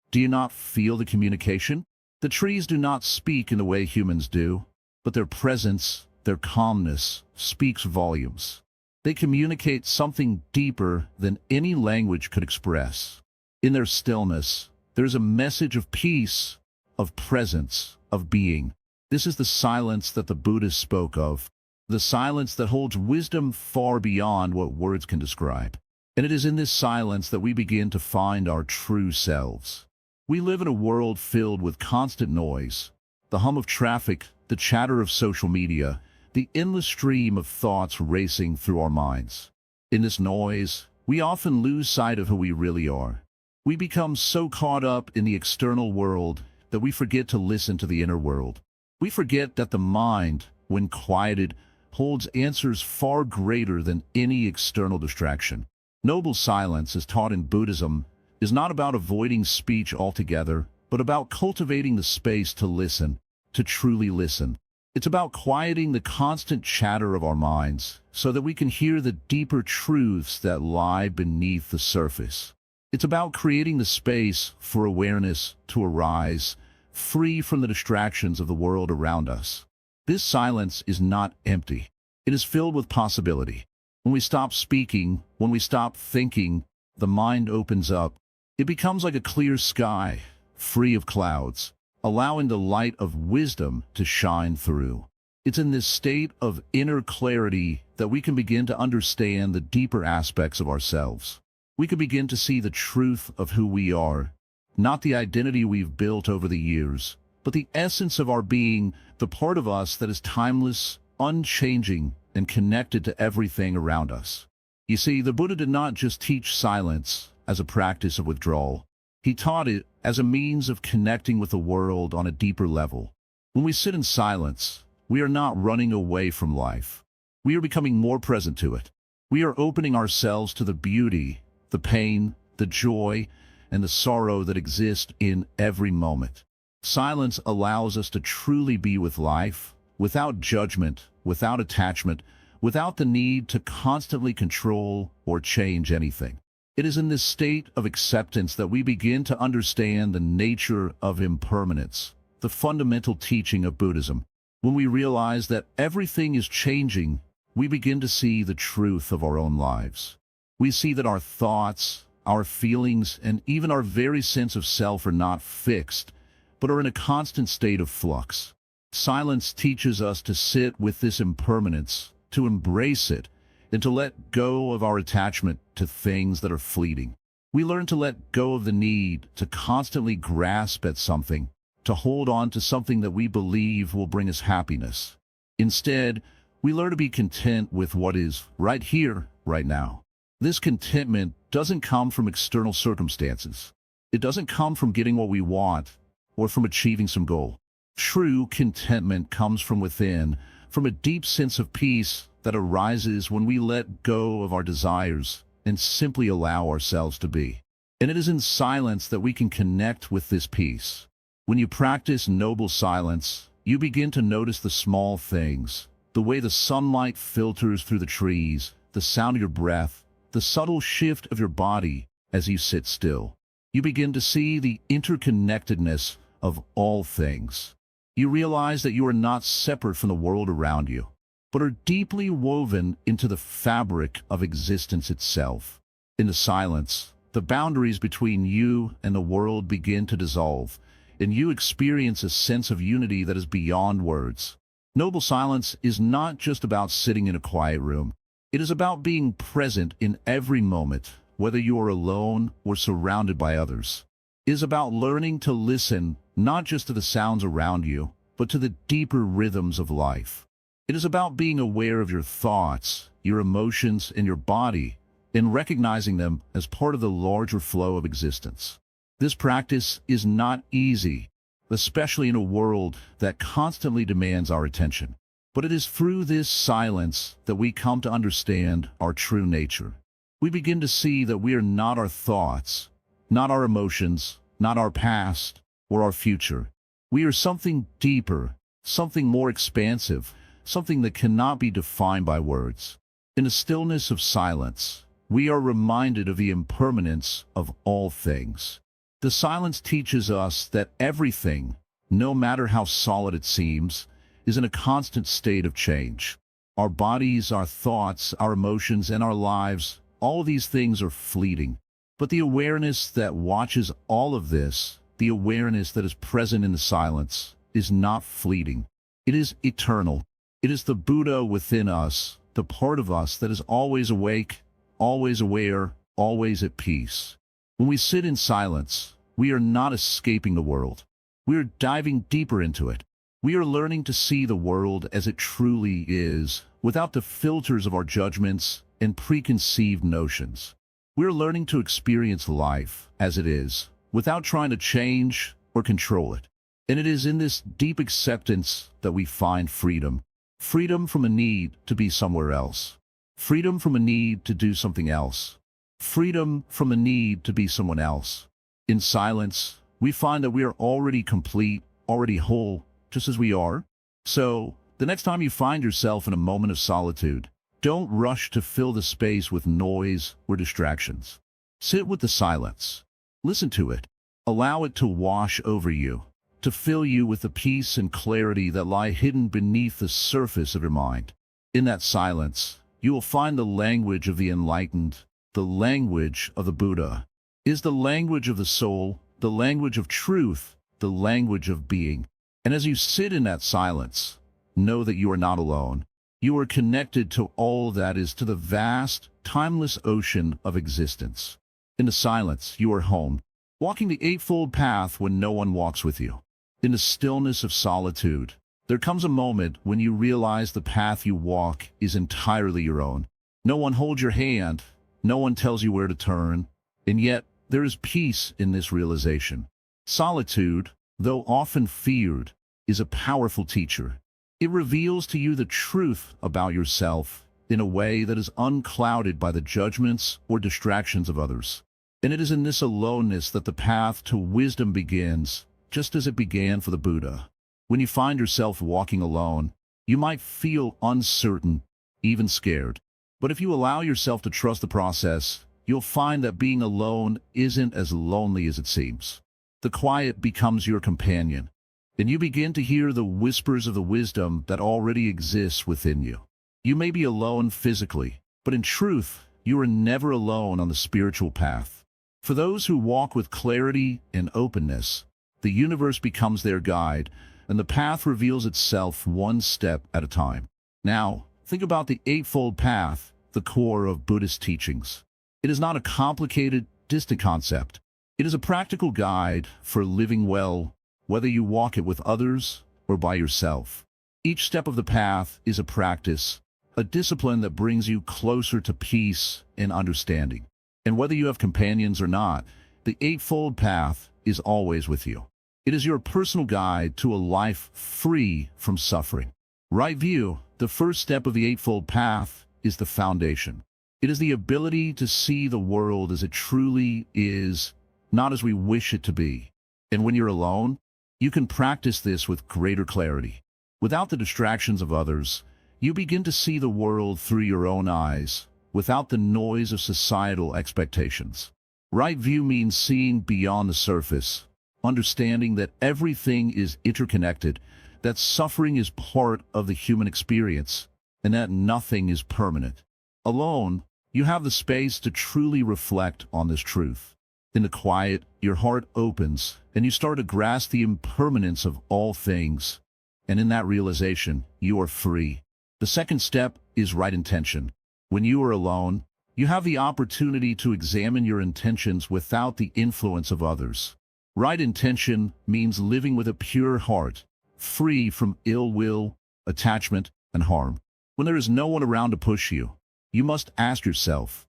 do you not feel the communication? The trees do not speak in the way humans do, but their presence, their calmness, speaks volumes. They communicate something deeper than any language could express. In their stillness, there is a message of peace, of presence, of being. This is the silence that the Buddha spoke of, the silence that holds wisdom far beyond what words can describe. And it is in this silence that we begin to find our true selves. We live in a world filled with constant noise, the hum of traffic, the chatter of social media, the endless stream of thoughts racing through our minds. In this noise, we often lose sight of who we really are. We become so caught up in the external world that we forget to listen to the inner world. We forget that the mind, when quieted, holds answers far greater than any external distraction. Noble silence, as taught in Buddhism, is not about avoiding speech altogether, but about cultivating the space to listen, to truly listen. It's about quieting the constant chatter of our minds so that we can hear the deeper truths that lie beneath the surface. It's about creating the space for awareness to arise, free from the distractions of the world around us. This silence is not empty. It is filled with possibility. When we stop speaking, when we stop thinking, the mind opens up. It becomes like a clear sky, free of clouds, allowing the light of wisdom to shine through. It's in this state of inner clarity that we can begin to understand the deeper aspects of ourselves. We can begin to see the truth of who we are, not the identity we've built over the years, but the essence of our being, the part of us that is timeless, unchanging, and connected to everything around us. You see, the Buddha did not just teach silence as a practice of withdrawal. He taught it as a means of connecting with the world on a deeper level. When we sit in silence, we are not running away from life. We are becoming more present to it. We are opening ourselves to the beauty, the pain, the joy, and the sorrow that exist in every moment. Silence allows us to truly be with life, without judgment, without attachment, without the need to constantly control or change anything. It is in this state of acceptance that we begin to understand the nature of impermanence, the fundamental teaching of Buddhism. When we realize that everything is changing, we begin to see the truth of our own lives. We see that our thoughts, our feelings, and even our very sense of self are not fixed, but are in a constant state of flux. Silence teaches us to sit with this impermanence, to embrace it, and to let go of our attachment to things that are fleeting. We learn to let go of the need to constantly grasp at something, to hold on to something that we believe will bring us happiness. Instead, we learn to be content with what is right here, right now. This contentment doesn't come from external circumstances. It doesn't come from getting what we want or from achieving some goal. True contentment comes from within, from a deep sense of peace that arises when we let go of our desires and simply allow ourselves to be. And it is in silence that we can connect with this peace. When you practice noble silence, you begin to notice the small things, the way the sunlight filters through the trees, the sound of your breath, the subtle shift of your body as you sit still. You begin to see the interconnectedness of all things. You realize that you are not separate from the world around you, but are deeply woven into the fabric of existence itself. In the silence, the boundaries between you and the world begin to dissolve, and you experience a sense of unity that is beyond words. Noble silence is not just about sitting in a quiet room. It is about being present in every moment, whether you are alone or surrounded by others. It is about learning to listen not just to the sounds around you, but to the deeper rhythms of life. It is about being aware of your thoughts, your emotions, and your body, and recognizing them as part of the larger flow of existence. This practice is not easy, especially in a world that constantly demands our attention. But it is through this silence that we come to understand our true nature. We begin to see that we are not our thoughts, not our emotions, not our past, or our future. We are something deeper, something more expansive, something that cannot be defined by words. In the stillness of silence, we are reminded of the impermanence of all things. The silence teaches us that everything, no matter how solid it seems, is in a constant state of change. Our bodies, our thoughts, our emotions, and our lives, all these things are fleeting. But the awareness that watches all of this, the awareness that is present in the silence, is not fleeting. It is eternal. It is the Buddha within us, the part of us that is always awake, always aware, always at peace. When we sit in silence, we are not escaping the world. We are diving deeper into it. We are learning to see the world as it truly is, without the filters of our judgments and preconceived notions. We are learning to experience life as it is, without trying to change or control it. And it is in this deep acceptance that we find freedom. Freedom from a need to be somewhere else. Freedom from a need to do something else. Freedom from a need to be someone else. In silence, we find that we are already complete, already whole, just as we are. So, the next time you find yourself in a moment of solitude, don't rush to fill the space with noise or distractions. Sit with the silence. Listen to it. Allow it to wash over you, to fill you with the peace and clarity that lie hidden beneath the surface of your mind. In that silence, you will find the language of the enlightened, the language of the Buddha. It is the language of the soul, the language of truth, the language of being. And as you sit in that silence, know that you are not alone. You are connected to all that is, to the vast, timeless ocean of existence. In the silence, you are home, walking the eightfold path when no one walks with you. In the stillness of solitude, there comes a moment when you realize the path you walk is entirely your own. No one holds your hand, no one tells you where to turn, and yet there is peace in this realization. Solitude, though often feared, is a powerful teacher. It reveals to you the truth about yourself in a way that is unclouded by the judgments or distractions of others. And it is in this aloneness that the path to wisdom begins, just as it began for the Buddha. When you find yourself walking alone, you might feel uncertain, even scared. But if you allow yourself to trust the process, you'll find that being alone isn't as lonely as it seems. The quiet becomes your companion, and you begin to hear the whispers of the wisdom that already exists within you. You may be alone physically, but in truth, you are never alone on the spiritual path. For those who walk with clarity and openness, the universe becomes their guide, and the path reveals itself one step at a time. Now, think about the Eightfold Path, the core of Buddhist teachings. It is not a complicated, distant concept. It is a practical guide for living well, whether you walk it with others or by yourself. Each step of the path is a practice, a discipline that brings you closer to peace and understanding. And whether you have companions or not, the Eightfold Path is always with you. It is your personal guide to a life free from suffering. Right view, the first step of the Eightfold Path, is the foundation. It is the ability to see the world as it truly is, not as we wish it to be. And when you're alone, you can practice this with greater clarity. Without the distractions of others, you begin to see the world through your own eyes, without the noise of societal expectations. Right view means seeing beyond the surface, understanding that everything is interconnected, that suffering is part of the human experience, and that nothing is permanent. Alone, you have the space to truly reflect on this truth. In the quiet, your heart opens, and you start to grasp the impermanence of all things. And in that realization, you are free. The second step is right intention. When you are alone, you have the opportunity to examine your intentions without the influence of others. Right intention means living with a pure heart, free from ill will, attachment, and harm. When there is no one around to push you, you must ask yourself,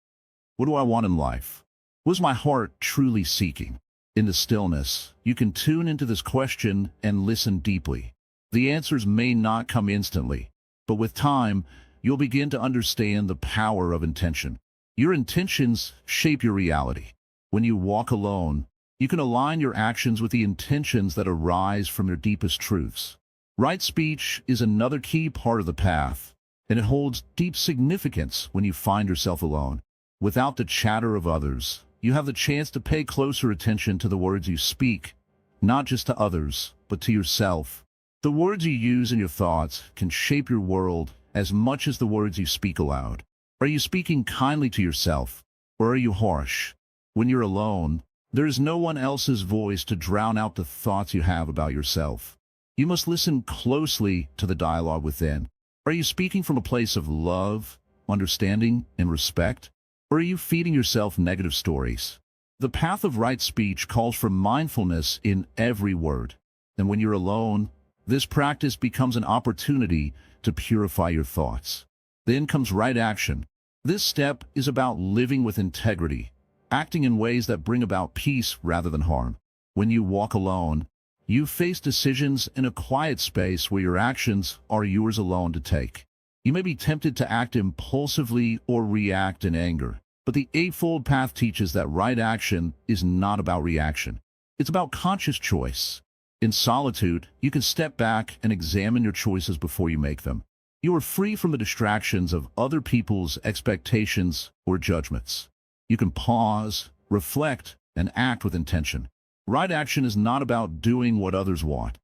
what do I want in life? Was my heart truly seeking? In the stillness, you can tune into this question and listen deeply. The answers may not come instantly, but with time, you'll begin to understand the power of intention. Your intentions shape your reality. When you walk alone, you can align your actions with the intentions that arise from your deepest truths. Right speech is another key part of the path, and it holds deep significance when you find yourself alone. Without the chatter of others, you have the chance to pay closer attention to the words you speak, not just to others, but to yourself. The words you use in your thoughts can shape your world as much as the words you speak aloud. Are you speaking kindly to yourself, or are you harsh? When you're alone, there is no one else's voice to drown out the thoughts you have about yourself. You must listen closely to the dialogue within. Are you speaking from a place of love, understanding, and respect? Or are you feeding yourself negative stories? The path of right speech calls for mindfulness in every word. And when you're alone, this practice becomes an opportunity to purify your thoughts. Then comes right action. This step is about living with integrity, acting in ways that bring about peace rather than harm. When you walk alone, You face decisions in a quiet space where your actions are yours alone to take. You may be tempted to act impulsively or react in anger, but the Eightfold Path teaches that right action is not about reaction. It's about conscious choice. In solitude, you can step back and examine your choices before you make them. You are free from the distractions of other people's expectations or judgments. You can pause, reflect, and act with intention. Right action is not about doing what others want.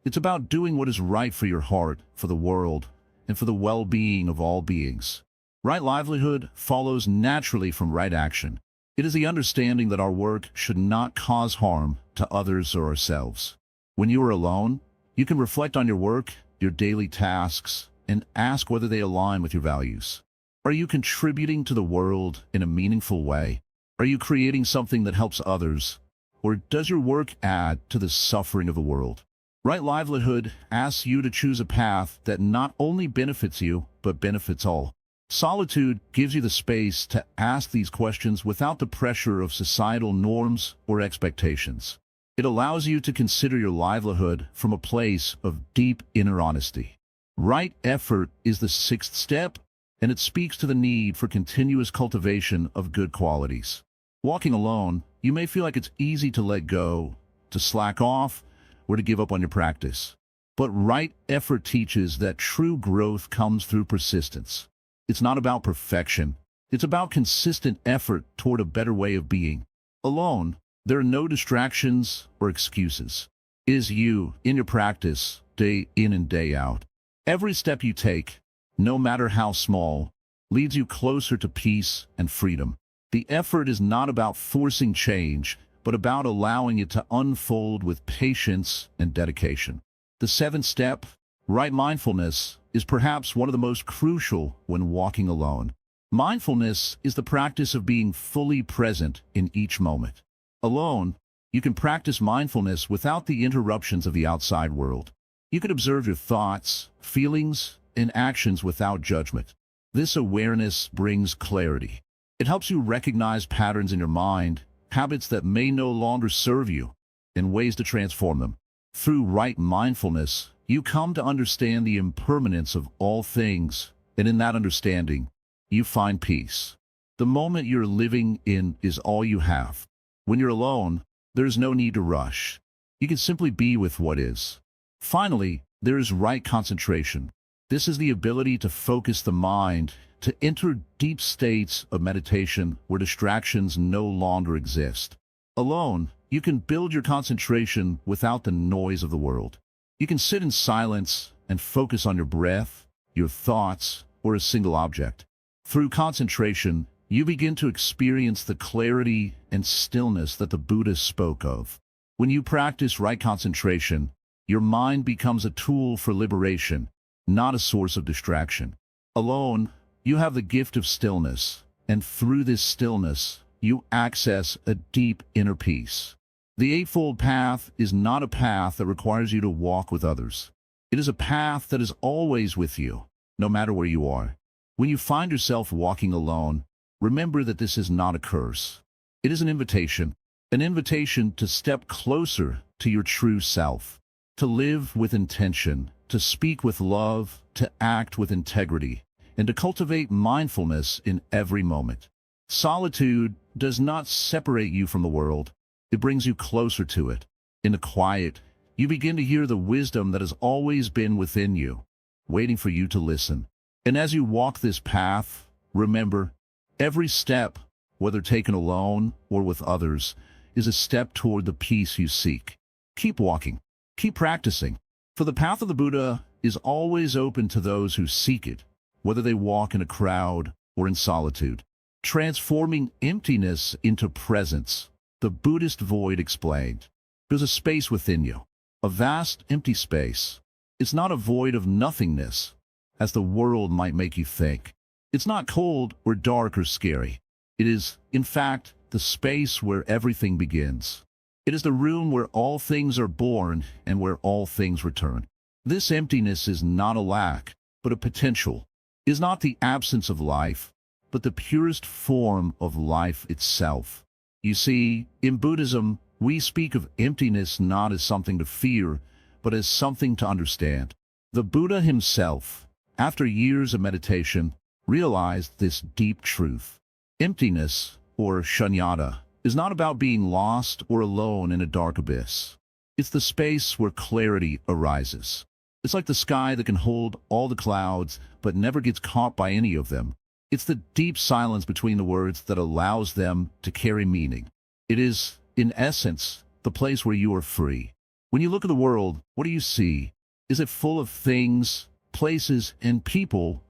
It's about doing what is right for your heart, for the world, and for the well-being of all beings. Right livelihood follows naturally from right action. It is the understanding that our work should not cause harm to others or ourselves. When you are alone, you can reflect on your work, your daily tasks, and ask whether they align with your values. Are you contributing to the world in a meaningful way? Are you creating something that helps others? Or does your work add to the suffering of the world? Right livelihood asks you to choose a path that not only benefits you, but benefits all. Solitude gives you the space to ask these questions without the pressure of societal norms or expectations. It allows you to consider your livelihood from a place of deep inner honesty. Right effort is the sixth step, and it speaks to the need for continuous cultivation of good qualities. Walking alone, you may feel like it's easy to let go, to slack off, or to give up on your practice. But right effort teaches that true growth comes through persistence. It's not about perfection. It's about consistent effort toward a better way of being. Alone, there are no distractions or excuses. It is you, in your practice, day in and day out. Every step you take, no matter how small, leads you closer to peace and freedom. The effort is not about forcing change, but about allowing it to unfold with patience and dedication. The seventh step, right mindfulness, is perhaps one of the most crucial when walking alone. Mindfulness is the practice of being fully present in each moment. Alone, you can practice mindfulness without the interruptions of the outside world. You can observe your thoughts, feelings, and actions without judgment. This awareness brings clarity. It helps you recognize patterns in your mind, habits that may no longer serve you, and ways to transform them. Through right mindfulness, you come to understand the impermanence of all things, and in that understanding, you find peace. The moment you're living in is all you have. When you're alone, there's no need to rush. You can simply be with what is. Finally, there is right concentration. This is the ability to focus the mind, to enter deep states of meditation where distractions no longer exist. Alone, you can build your concentration without the noise of the world. You can sit in silence and focus on your breath, your thoughts, or a single object. Through concentration, you begin to experience the clarity and stillness that the Buddhists spoke of. When you practice right concentration, your mind becomes a tool for liberation, not a source of distraction. Alone, you have the gift of stillness, and through this stillness, you access a deep inner peace. The Eightfold Path is not a path that requires you to walk with others. It is a path that is always with you, no matter where you are. When you find yourself walking alone, remember that this is not a curse. It is an invitation to step closer to your true self, to live with intention, to speak with love, to act with integrity, and to cultivate mindfulness in every moment. Solitude does not separate you from the world. It brings you closer to it. In the quiet, you begin to hear the wisdom that has always been within you, waiting for you to listen. And as you walk this path, remember, every step, whether taken alone or with others, is a step toward the peace you seek. Keep walking. Keep practicing. For the path of the Buddha is always open to those who seek it, whether they walk in a crowd or in solitude. Transforming emptiness into presence, the Buddhist void explained. There's a space within you, a vast empty space. It's not a void of nothingness, as the world might make you think. It's not cold or dark or scary. It is, in fact, the space where everything begins. It is the room where all things are born and where all things return. This emptiness is not a lack, but a potential. It is not the absence of life, but the purest form of life itself. You see, in Buddhism, we speak of emptiness not as something to fear, but as something to understand. The Buddha himself, after years of meditation, realized this deep truth. Emptiness, or shunyata, is not about being lost or alone in a dark abyss. It's the space where clarity arises. It's like the sky that can hold all the clouds, but never gets caught by any of them. It's the deep silence between the words that allows them to carry meaning. It is, in essence, the place where you are free. When you look at the world, what do you see? Is it full of things, places, and people,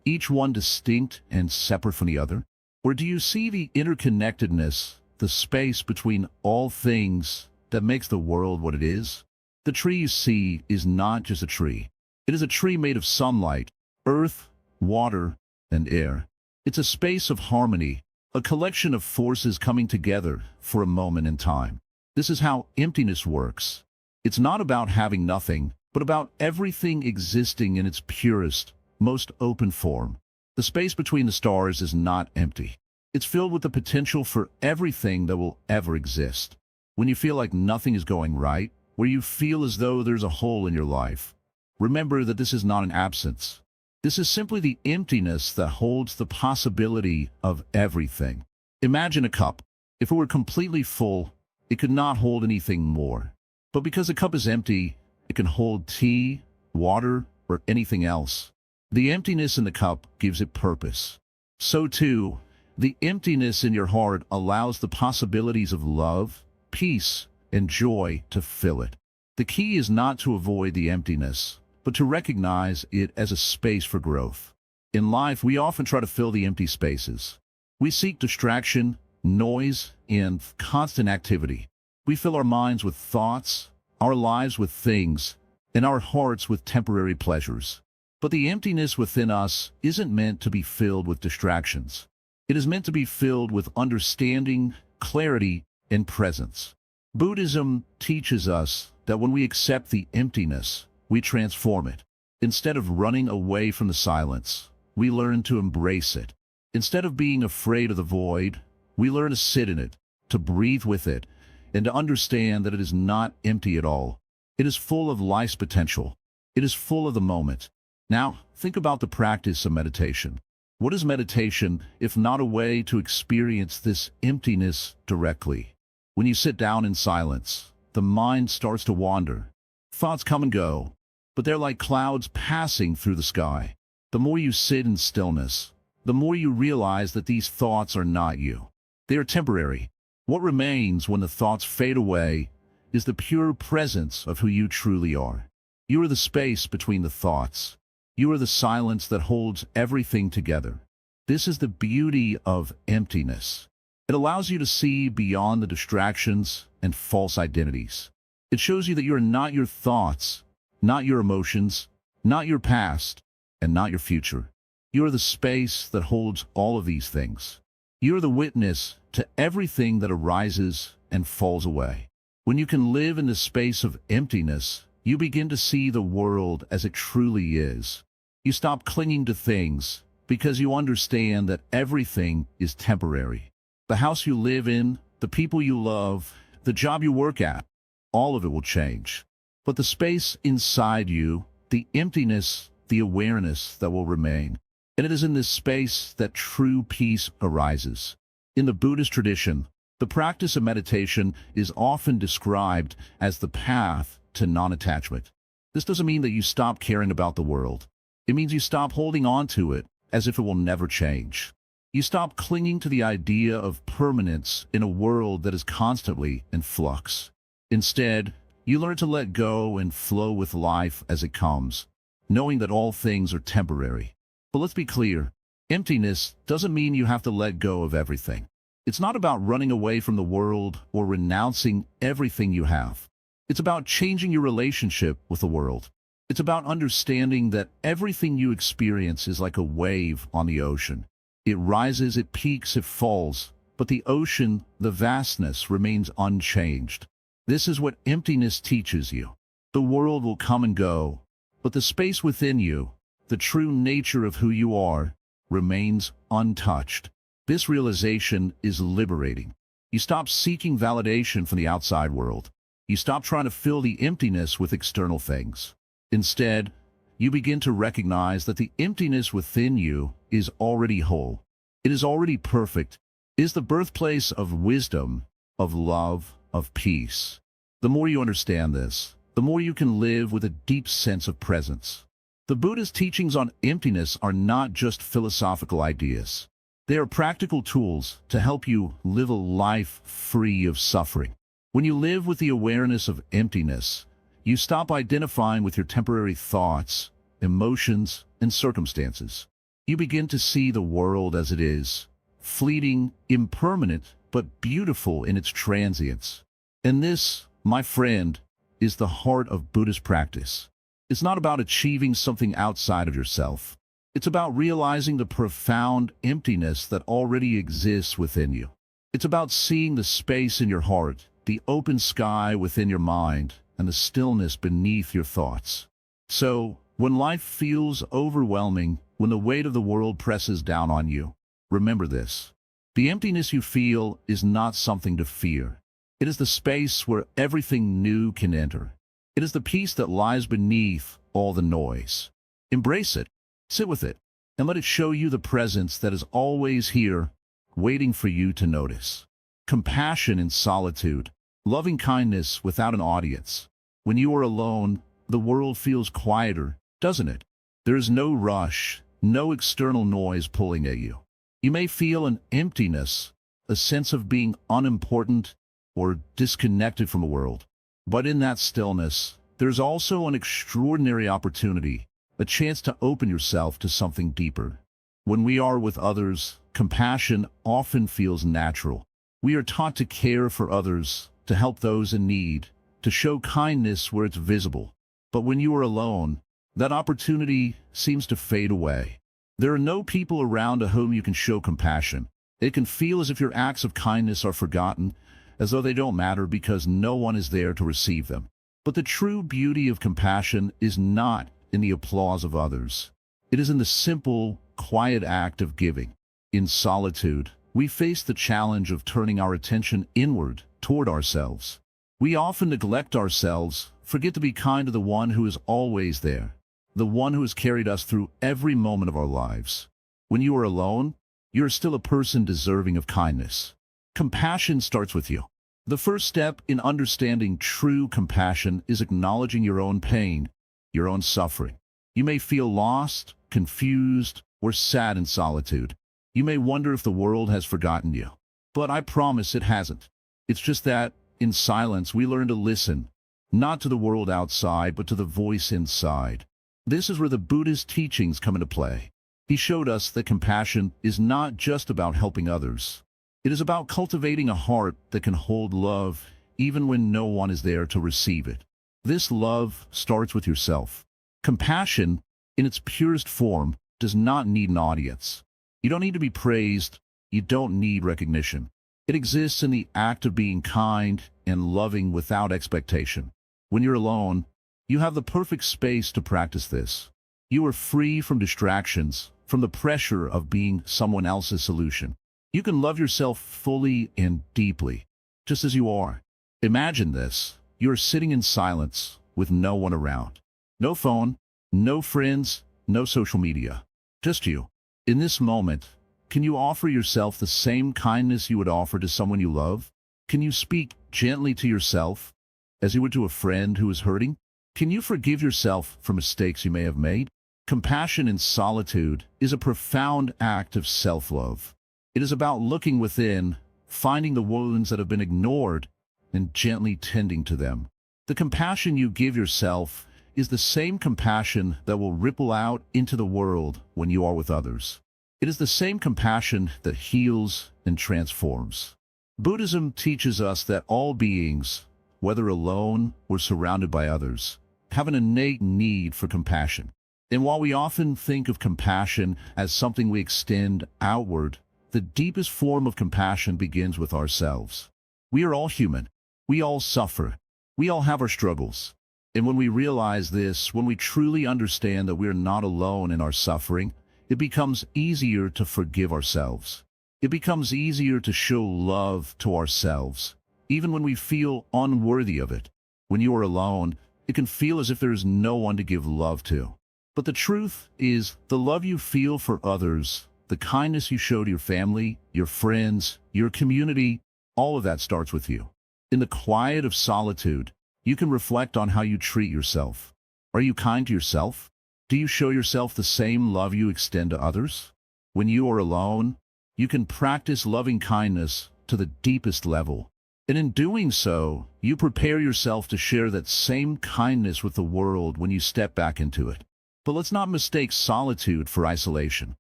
each one distinct and separate from the other? Or do you see the interconnectedness, the space between all things that makes the world what it is? The tree you see is not just a tree. It is a tree made of sunlight, earth, water, and air. It's a space of harmony, a collection of forces coming together for a moment in time. This is how emptiness works. It's not about having nothing, but about everything existing in its purest, most open form. The space between the stars is not empty. It's filled with the potential for everything that will ever exist. When you feel like nothing is going right, where you feel as though there's a hole in your life, remember that this is not an absence. This is simply the emptiness that holds the possibility of everything. Imagine a cup. If it were completely full, it could not hold anything more. But because the cup is empty, it can hold tea, water, or anything else. The emptiness in the cup gives it purpose. So too, the emptiness in your heart allows the possibilities of love, peace, and joy to fill it. The key is not to avoid the emptiness, but to recognize it as a space for growth. In life, we often try to fill the empty spaces. We seek distraction, noise, and constant activity. We fill our minds with thoughts, our lives with things, and our hearts with temporary pleasures. But the emptiness within us isn't meant to be filled with distractions. It is meant to be filled with understanding, clarity, and presence. Buddhism teaches us that when we accept the emptiness, we transform it. Instead of running away from the silence, we learn to embrace it. Instead of being afraid of the void, we learn to sit in it, to breathe with it, and to understand that it is not empty at all. It is full of life's potential. It is full of the moment. Now, think about the practice of meditation. What is meditation if not a way to experience this emptiness directly? When you sit down in silence, the mind starts to wander. Thoughts come and go, but they're like clouds passing through the sky. The more you sit in stillness, the more you realize that these thoughts are not you. They are temporary. What remains when the thoughts fade away is the pure presence of who you truly are. You are the space between the thoughts. You are the silence that holds everything together. This is the beauty of emptiness. It allows you to see beyond the distractions and false identities. It shows you that you are not your thoughts, not your emotions, not your past, and not your future. You are the space that holds all of these things. You are the witness to everything that arises and falls away. When you can live in the space of emptiness, you begin to see the world as it truly is. You stop clinging to things because you understand that everything is temporary. The house you live in, the people you love, the job you work at, all of it will change. But the space inside you, the emptiness, the awareness that will remain. And it is in this space that true peace arises. In the Buddhist tradition, the practice of meditation is often described as the path to non-attachment. This doesn't mean that you stop caring about the world. It means you stop holding on to it as if it will never change. You stop clinging to the idea of permanence in a world that is constantly in flux. Instead, you learn to let go and flow with life as it comes, knowing that all things are temporary. But let's be clear, emptiness doesn't mean you have to let go of everything. It's not about running away from the world or renouncing everything you have. It's about changing your relationship with the world. It's about understanding that everything you experience is like a wave on the ocean. It rises, it peaks, it falls, but the ocean, the vastness, remains unchanged. This is what emptiness teaches you. The world will come and go, but the space within you, the true nature of who you are, remains untouched. This realization is liberating. You stop seeking validation from the outside world. You stop trying to fill the emptiness with external things. Instead, you begin to recognize that the emptiness within you is already whole. It is already perfect. It is the birthplace of wisdom, of love, of peace. The more you understand this, the more you can live with a deep sense of presence. The Buddhist teachings on emptiness are not just philosophical ideas. They are practical tools to help you live a life free of suffering. When you live with the awareness of emptiness, you stop identifying with your temporary thoughts, emotions, and circumstances. You begin to see the world as it is, fleeting, impermanent, but beautiful in its transience. And this, my friend, is the heart of Buddhist practice. It's not about achieving something outside of yourself. It's about realizing the profound emptiness that already exists within you. It's about seeing the space in your heart, the open sky within your mind, and the stillness beneath your thoughts. So, when life feels overwhelming, when the weight of the world presses down on you, remember this. The emptiness you feel is not something to fear. It is the space where everything new can enter. It is the peace that lies beneath all the noise. Embrace it, sit with it, and let it show you the presence that is always here, waiting for you to notice. Compassion in solitude, loving kindness without an audience. When you are alone, the world feels quieter, doesn't it? There is no rush, no external noise pulling at you. You may feel an emptiness, a sense of being unimportant or disconnected from the world. But in that stillness, there's also an extraordinary opportunity, a chance to open yourself to something deeper. When we are with others, compassion often feels natural. We are taught to care for others, to help those in need, to show kindness where it's visible. But when you are alone, that opportunity seems to fade away. There are no people around to whom you can show compassion. It can feel as if your acts of kindness are forgotten, as though they don't matter because no one is there to receive them. But the true beauty of compassion is not in the applause of others. It is in the simple, quiet act of giving. In solitude, we face the challenge of turning our attention inward, toward ourselves. We often neglect ourselves, forget to be kind to the one who is always there, the one who has carried us through every moment of our lives. When you are alone, you are still a person deserving of kindness. Compassion starts with you. The first step in understanding true compassion is acknowledging your own pain, your own suffering. You may feel lost, confused, or sad in solitude. You may wonder if the world has forgotten you. But I promise it hasn't. It's just that, in silence, we learn to listen, not to the world outside, but to the voice inside. This is where the Buddhist teachings come into play. He showed us that compassion is not just about helping others. It is about cultivating a heart that can hold love even when no one is there to receive it. This love starts with yourself. Compassion, in its purest form, does not need an audience. You don't need to be praised. You don't need recognition. It exists in the act of being kind and loving without expectation. When you're alone, you have the perfect space to practice this. You are free from distractions, from the pressure of being someone else's solution. You can love yourself fully and deeply, just as you are. Imagine this. You are sitting in silence with no one around. No phone, no friends, no social media. Just you. In this moment, can you offer yourself the same kindness you would offer to someone you love? Can you speak gently to yourself, as you would to a friend who is hurting? Can you forgive yourself for mistakes you may have made? Compassion in solitude is a profound act of self-love. It is about looking within, finding the wounds that have been ignored, and gently tending to them. The compassion you give yourself is the same compassion that will ripple out into the world when you are with others. It is the same compassion that heals and transforms. Buddhism teaches us that all beings, whether alone or surrounded by others, have an innate need for compassion. And while we often think of compassion as something we extend outward, the deepest form of compassion begins with ourselves. We are all human. We all suffer. We all have our struggles. And when we realize this, when we truly understand that we are not alone in our suffering, it becomes easier to forgive ourselves. It becomes easier to show love to ourselves, even when we feel unworthy of it. When you are alone, it can feel as if there is no one to give love to. But the truth is, the love you feel for others, the kindness you show to your family, your friends, your community, all of that starts with you. In the quiet of solitude, you can reflect on how you treat yourself. Are you kind to yourself? Do you show yourself the same love you extend to others? When you are alone, you can practice loving kindness to the deepest level. And in doing so, you prepare yourself to share that same kindness with the world when you step back into it. But let's not mistake solitude for isolation.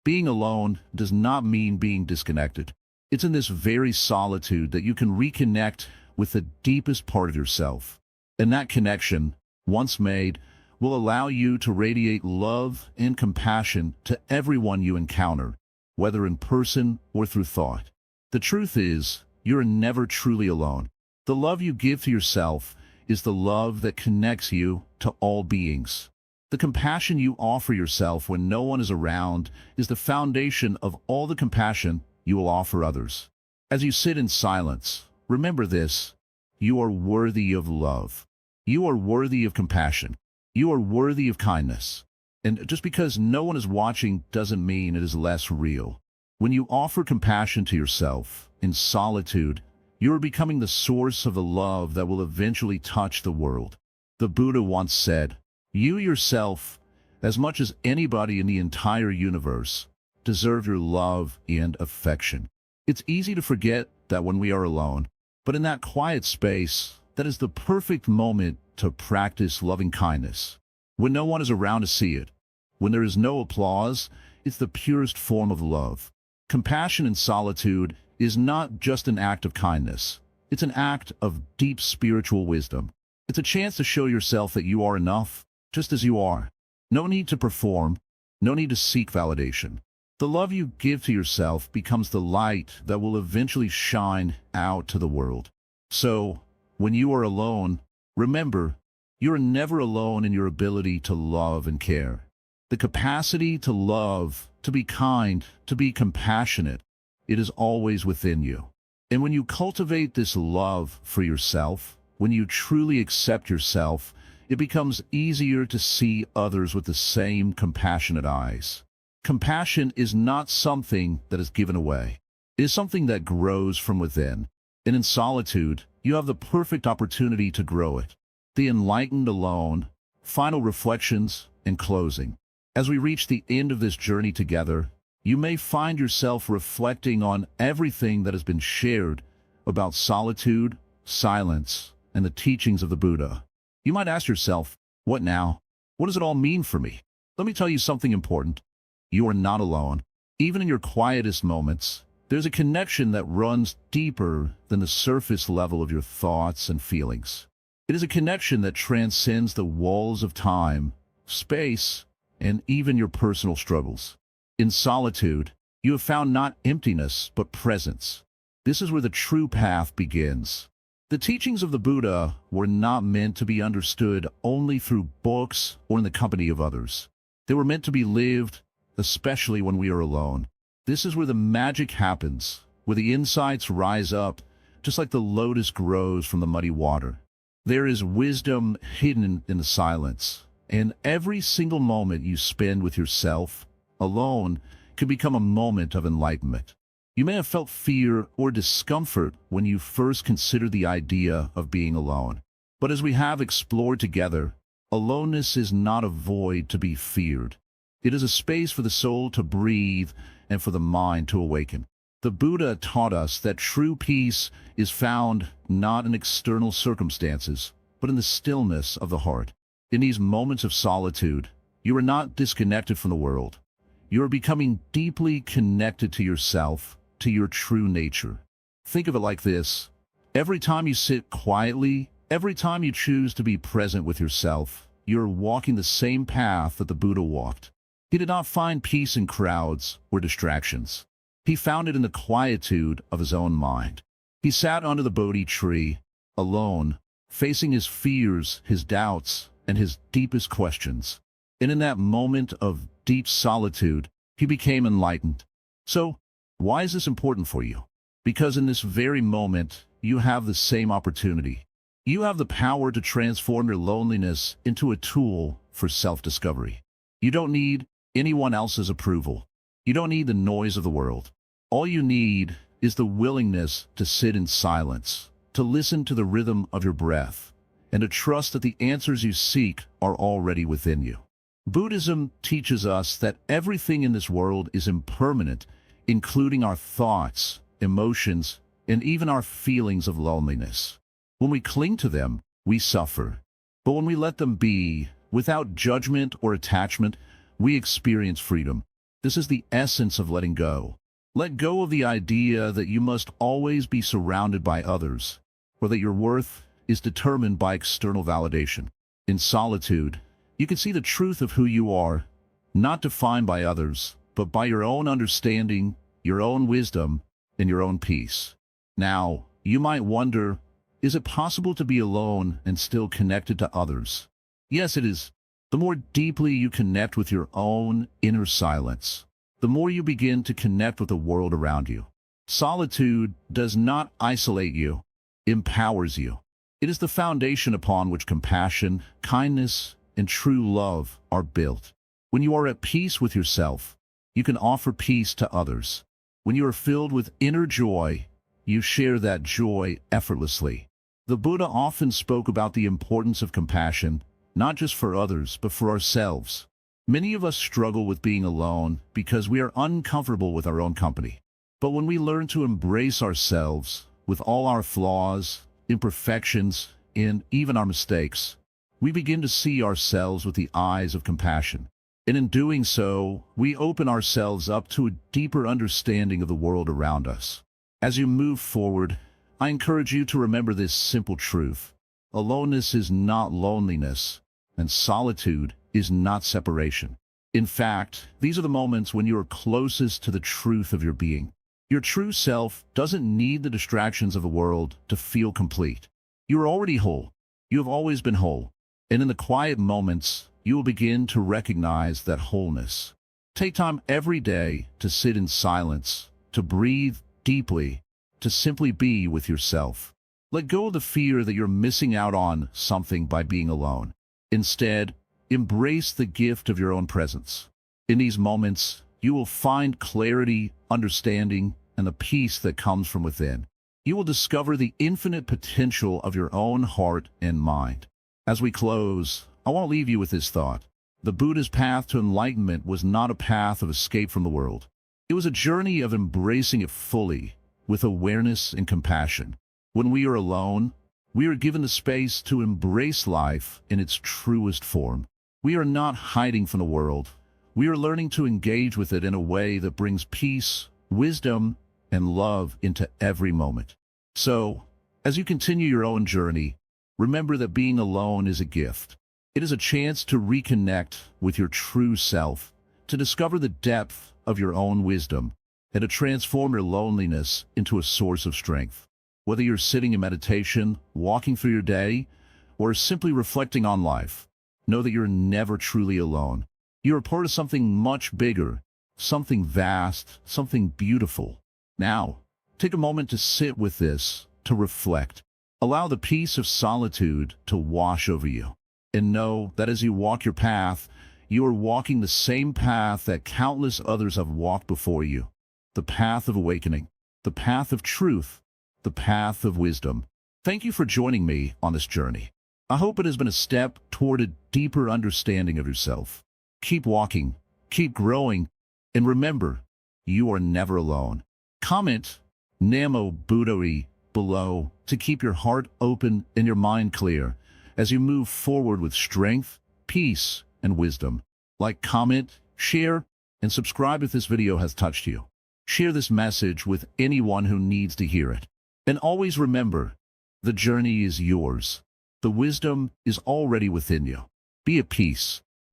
Being alone does not mean being disconnected. It's in this very solitude that you can reconnect with the deepest part of yourself. And that connection, once made, will allow you to radiate love and compassion to everyone you encounter, whether in person or through thought. The truth is, you're never truly alone. The love you give to yourself is the love that connects you to all beings. The compassion you offer yourself when no one is around is the foundation of all the compassion you will offer others. As you sit in silence, remember this: you are worthy of love. You are worthy of compassion. You are worthy of kindness. And just because no one is watching doesn't mean it is less real. When you offer compassion to yourself in solitude, you are becoming the source of the love that will eventually touch the world. The Buddha once said, "You yourself, as much as anybody in the entire universe, deserve your love and affection." It's easy to forget that when we are alone, but in that quiet space, that is the perfect moment to practice loving kindness. When no one is around to see it, when there is no applause, it's the purest form of love. Compassion in solitude is not just an act of kindness. It's an act of deep spiritual wisdom. It's a chance to show yourself that you are enough, just as you are. No need to perform, no need to seek validation. The love you give to yourself becomes the light that will eventually shine out to the world. So, when you are alone, remember, you are never alone in your ability to love and care. The capacity to love, to be kind, to be compassionate, it is always within you. And when you cultivate this love for yourself, when you truly accept yourself, it becomes easier to see others with the same compassionate eyes. Compassion is not something that is given away. It is something that grows from within. And in solitude, you have the perfect opportunity to grow it. The enlightened alone, final reflections, and closing. As we reach the end of this journey together, you may find yourself reflecting on everything that has been shared about solitude, silence, and the teachings of the Buddha. You might ask yourself, what now? What does it all mean for me? Let me tell you something important. You are not alone. Even in your quietest moments, there's a connection that runs deeper than the surface level of your thoughts and feelings. It is a connection that transcends the walls of time, space, and even your personal struggles. In solitude, you have found not emptiness, but presence. This is where the true path begins. The teachings of the Buddha were not meant to be understood only through books or in the company of others. They were meant to be lived, especially when we are alone. This is where the magic happens, where the insights rise up, just like the lotus grows from the muddy water. There is wisdom hidden in the silence, and every single moment you spend with yourself, alone, can become a moment of enlightenment. You may have felt fear or discomfort when you first considered the idea of being alone. But as we have explored together, aloneness is not a void to be feared. It is a space for the soul to breathe and for the mind to awaken. The Buddha taught us that true peace is found not in external circumstances, but in the stillness of the heart. In these moments of solitude, you are not disconnected from the world. You are becoming deeply connected to yourself, to your true nature. Think of it like this. Every time you sit quietly, every time you choose to be present with yourself, you are walking the same path that the Buddha walked. He did not find peace in crowds or distractions. He found it in the quietude of his own mind. He sat under the Bodhi tree, alone, facing his fears, his doubts, and his deepest questions. And in that moment of deep solitude, he became enlightened. So, Why is this important for you? Because in this very moment, you have the same opportunity. You have the power to transform your loneliness into a tool for self-discovery. You don't need anyone else's approval. You don't need the noise of the world. All you need is the willingness to sit in silence, to listen to the rhythm of your breath, and to trust that the answers you seek are already within you. Buddhism teaches us that everything in this world is impermanent, including our thoughts, emotions, and even our feelings of loneliness. When we cling to them, we suffer. But when we let them be, without judgment or attachment, we experience freedom. This is the essence of letting go. Let go of the idea that you must always be surrounded by others, or that your worth is determined by external validation. In solitude, you can see the truth of who you are, not defined by others, but by your own understanding, your own wisdom, and your own peace. Now, you might wonder, is it possible to be alone and still connected to others? Yes, it is. The more deeply you connect with your own inner silence, the more you begin to connect with the world around you. Solitude does not isolate you, it empowers you. It is the foundation upon which compassion, kindness, and true love are built. When you are at peace with yourself, you can offer peace to others. When you are filled with inner joy, you share that joy effortlessly. The Buddha often spoke about the importance of compassion, not just for others, but for ourselves. Many of us struggle with being alone because we are uncomfortable with our own company. But when we learn to embrace ourselves with all our flaws, imperfections, and even our mistakes, we begin to see ourselves with the eyes of compassion. And in doing so, we open ourselves up to a deeper understanding of the world around us. As you move forward, I encourage you to remember this simple truth. Aloneness is not loneliness, and solitude is not separation. In fact, these are the moments when you are closest to the truth of your being. Your true self doesn't need the distractions of the world to feel complete. You are already whole. You have always been whole. And in the quiet moments, you will begin to recognize that wholeness. Take time every day to sit in silence, to breathe deeply, to simply be with yourself. Let go of the fear that you're missing out on something by being alone. Instead, embrace the gift of your own presence. In these moments, you will find clarity, understanding, and the peace that comes from within. You will discover the infinite potential of your own heart and mind. As we close, I want to leave you with this thought. The Buddha's path to enlightenment was not a path of escape from the world. It was a journey of embracing it fully, with awareness and compassion. When we are alone, we are given the space to embrace life in its truest form. We are not hiding from the world. We are learning to engage with it in a way that brings peace, wisdom, and love into every moment. So, as you continue your own journey, remember that being alone is a gift. It is a chance to reconnect with your true self, to discover the depth of your own wisdom, and to transform your loneliness into a source of strength. Whether you're sitting in meditation, walking through your day, or simply reflecting on life, know that you're never truly alone. You're a part of something much bigger, something vast, something beautiful. Now, take a moment to sit with this, to reflect. Allow the peace of solitude to wash over you. And know that as you walk your path, you are walking the same path that countless others have walked before you. The path of awakening, the path of truth, the path of wisdom. Thank you for joining me on this journey. I hope it has been a step toward a deeper understanding of yourself. Keep walking, keep growing, and remember, you are never alone. Comment Namo Buddhai below to keep your heart open and your mind clear as you move forward with strength, peace, and wisdom. Like, comment, share, and subscribe if this video has touched you. Share this message with anyone who needs to hear it. And always remember, the journey is yours. The wisdom is already within you. Be at peace.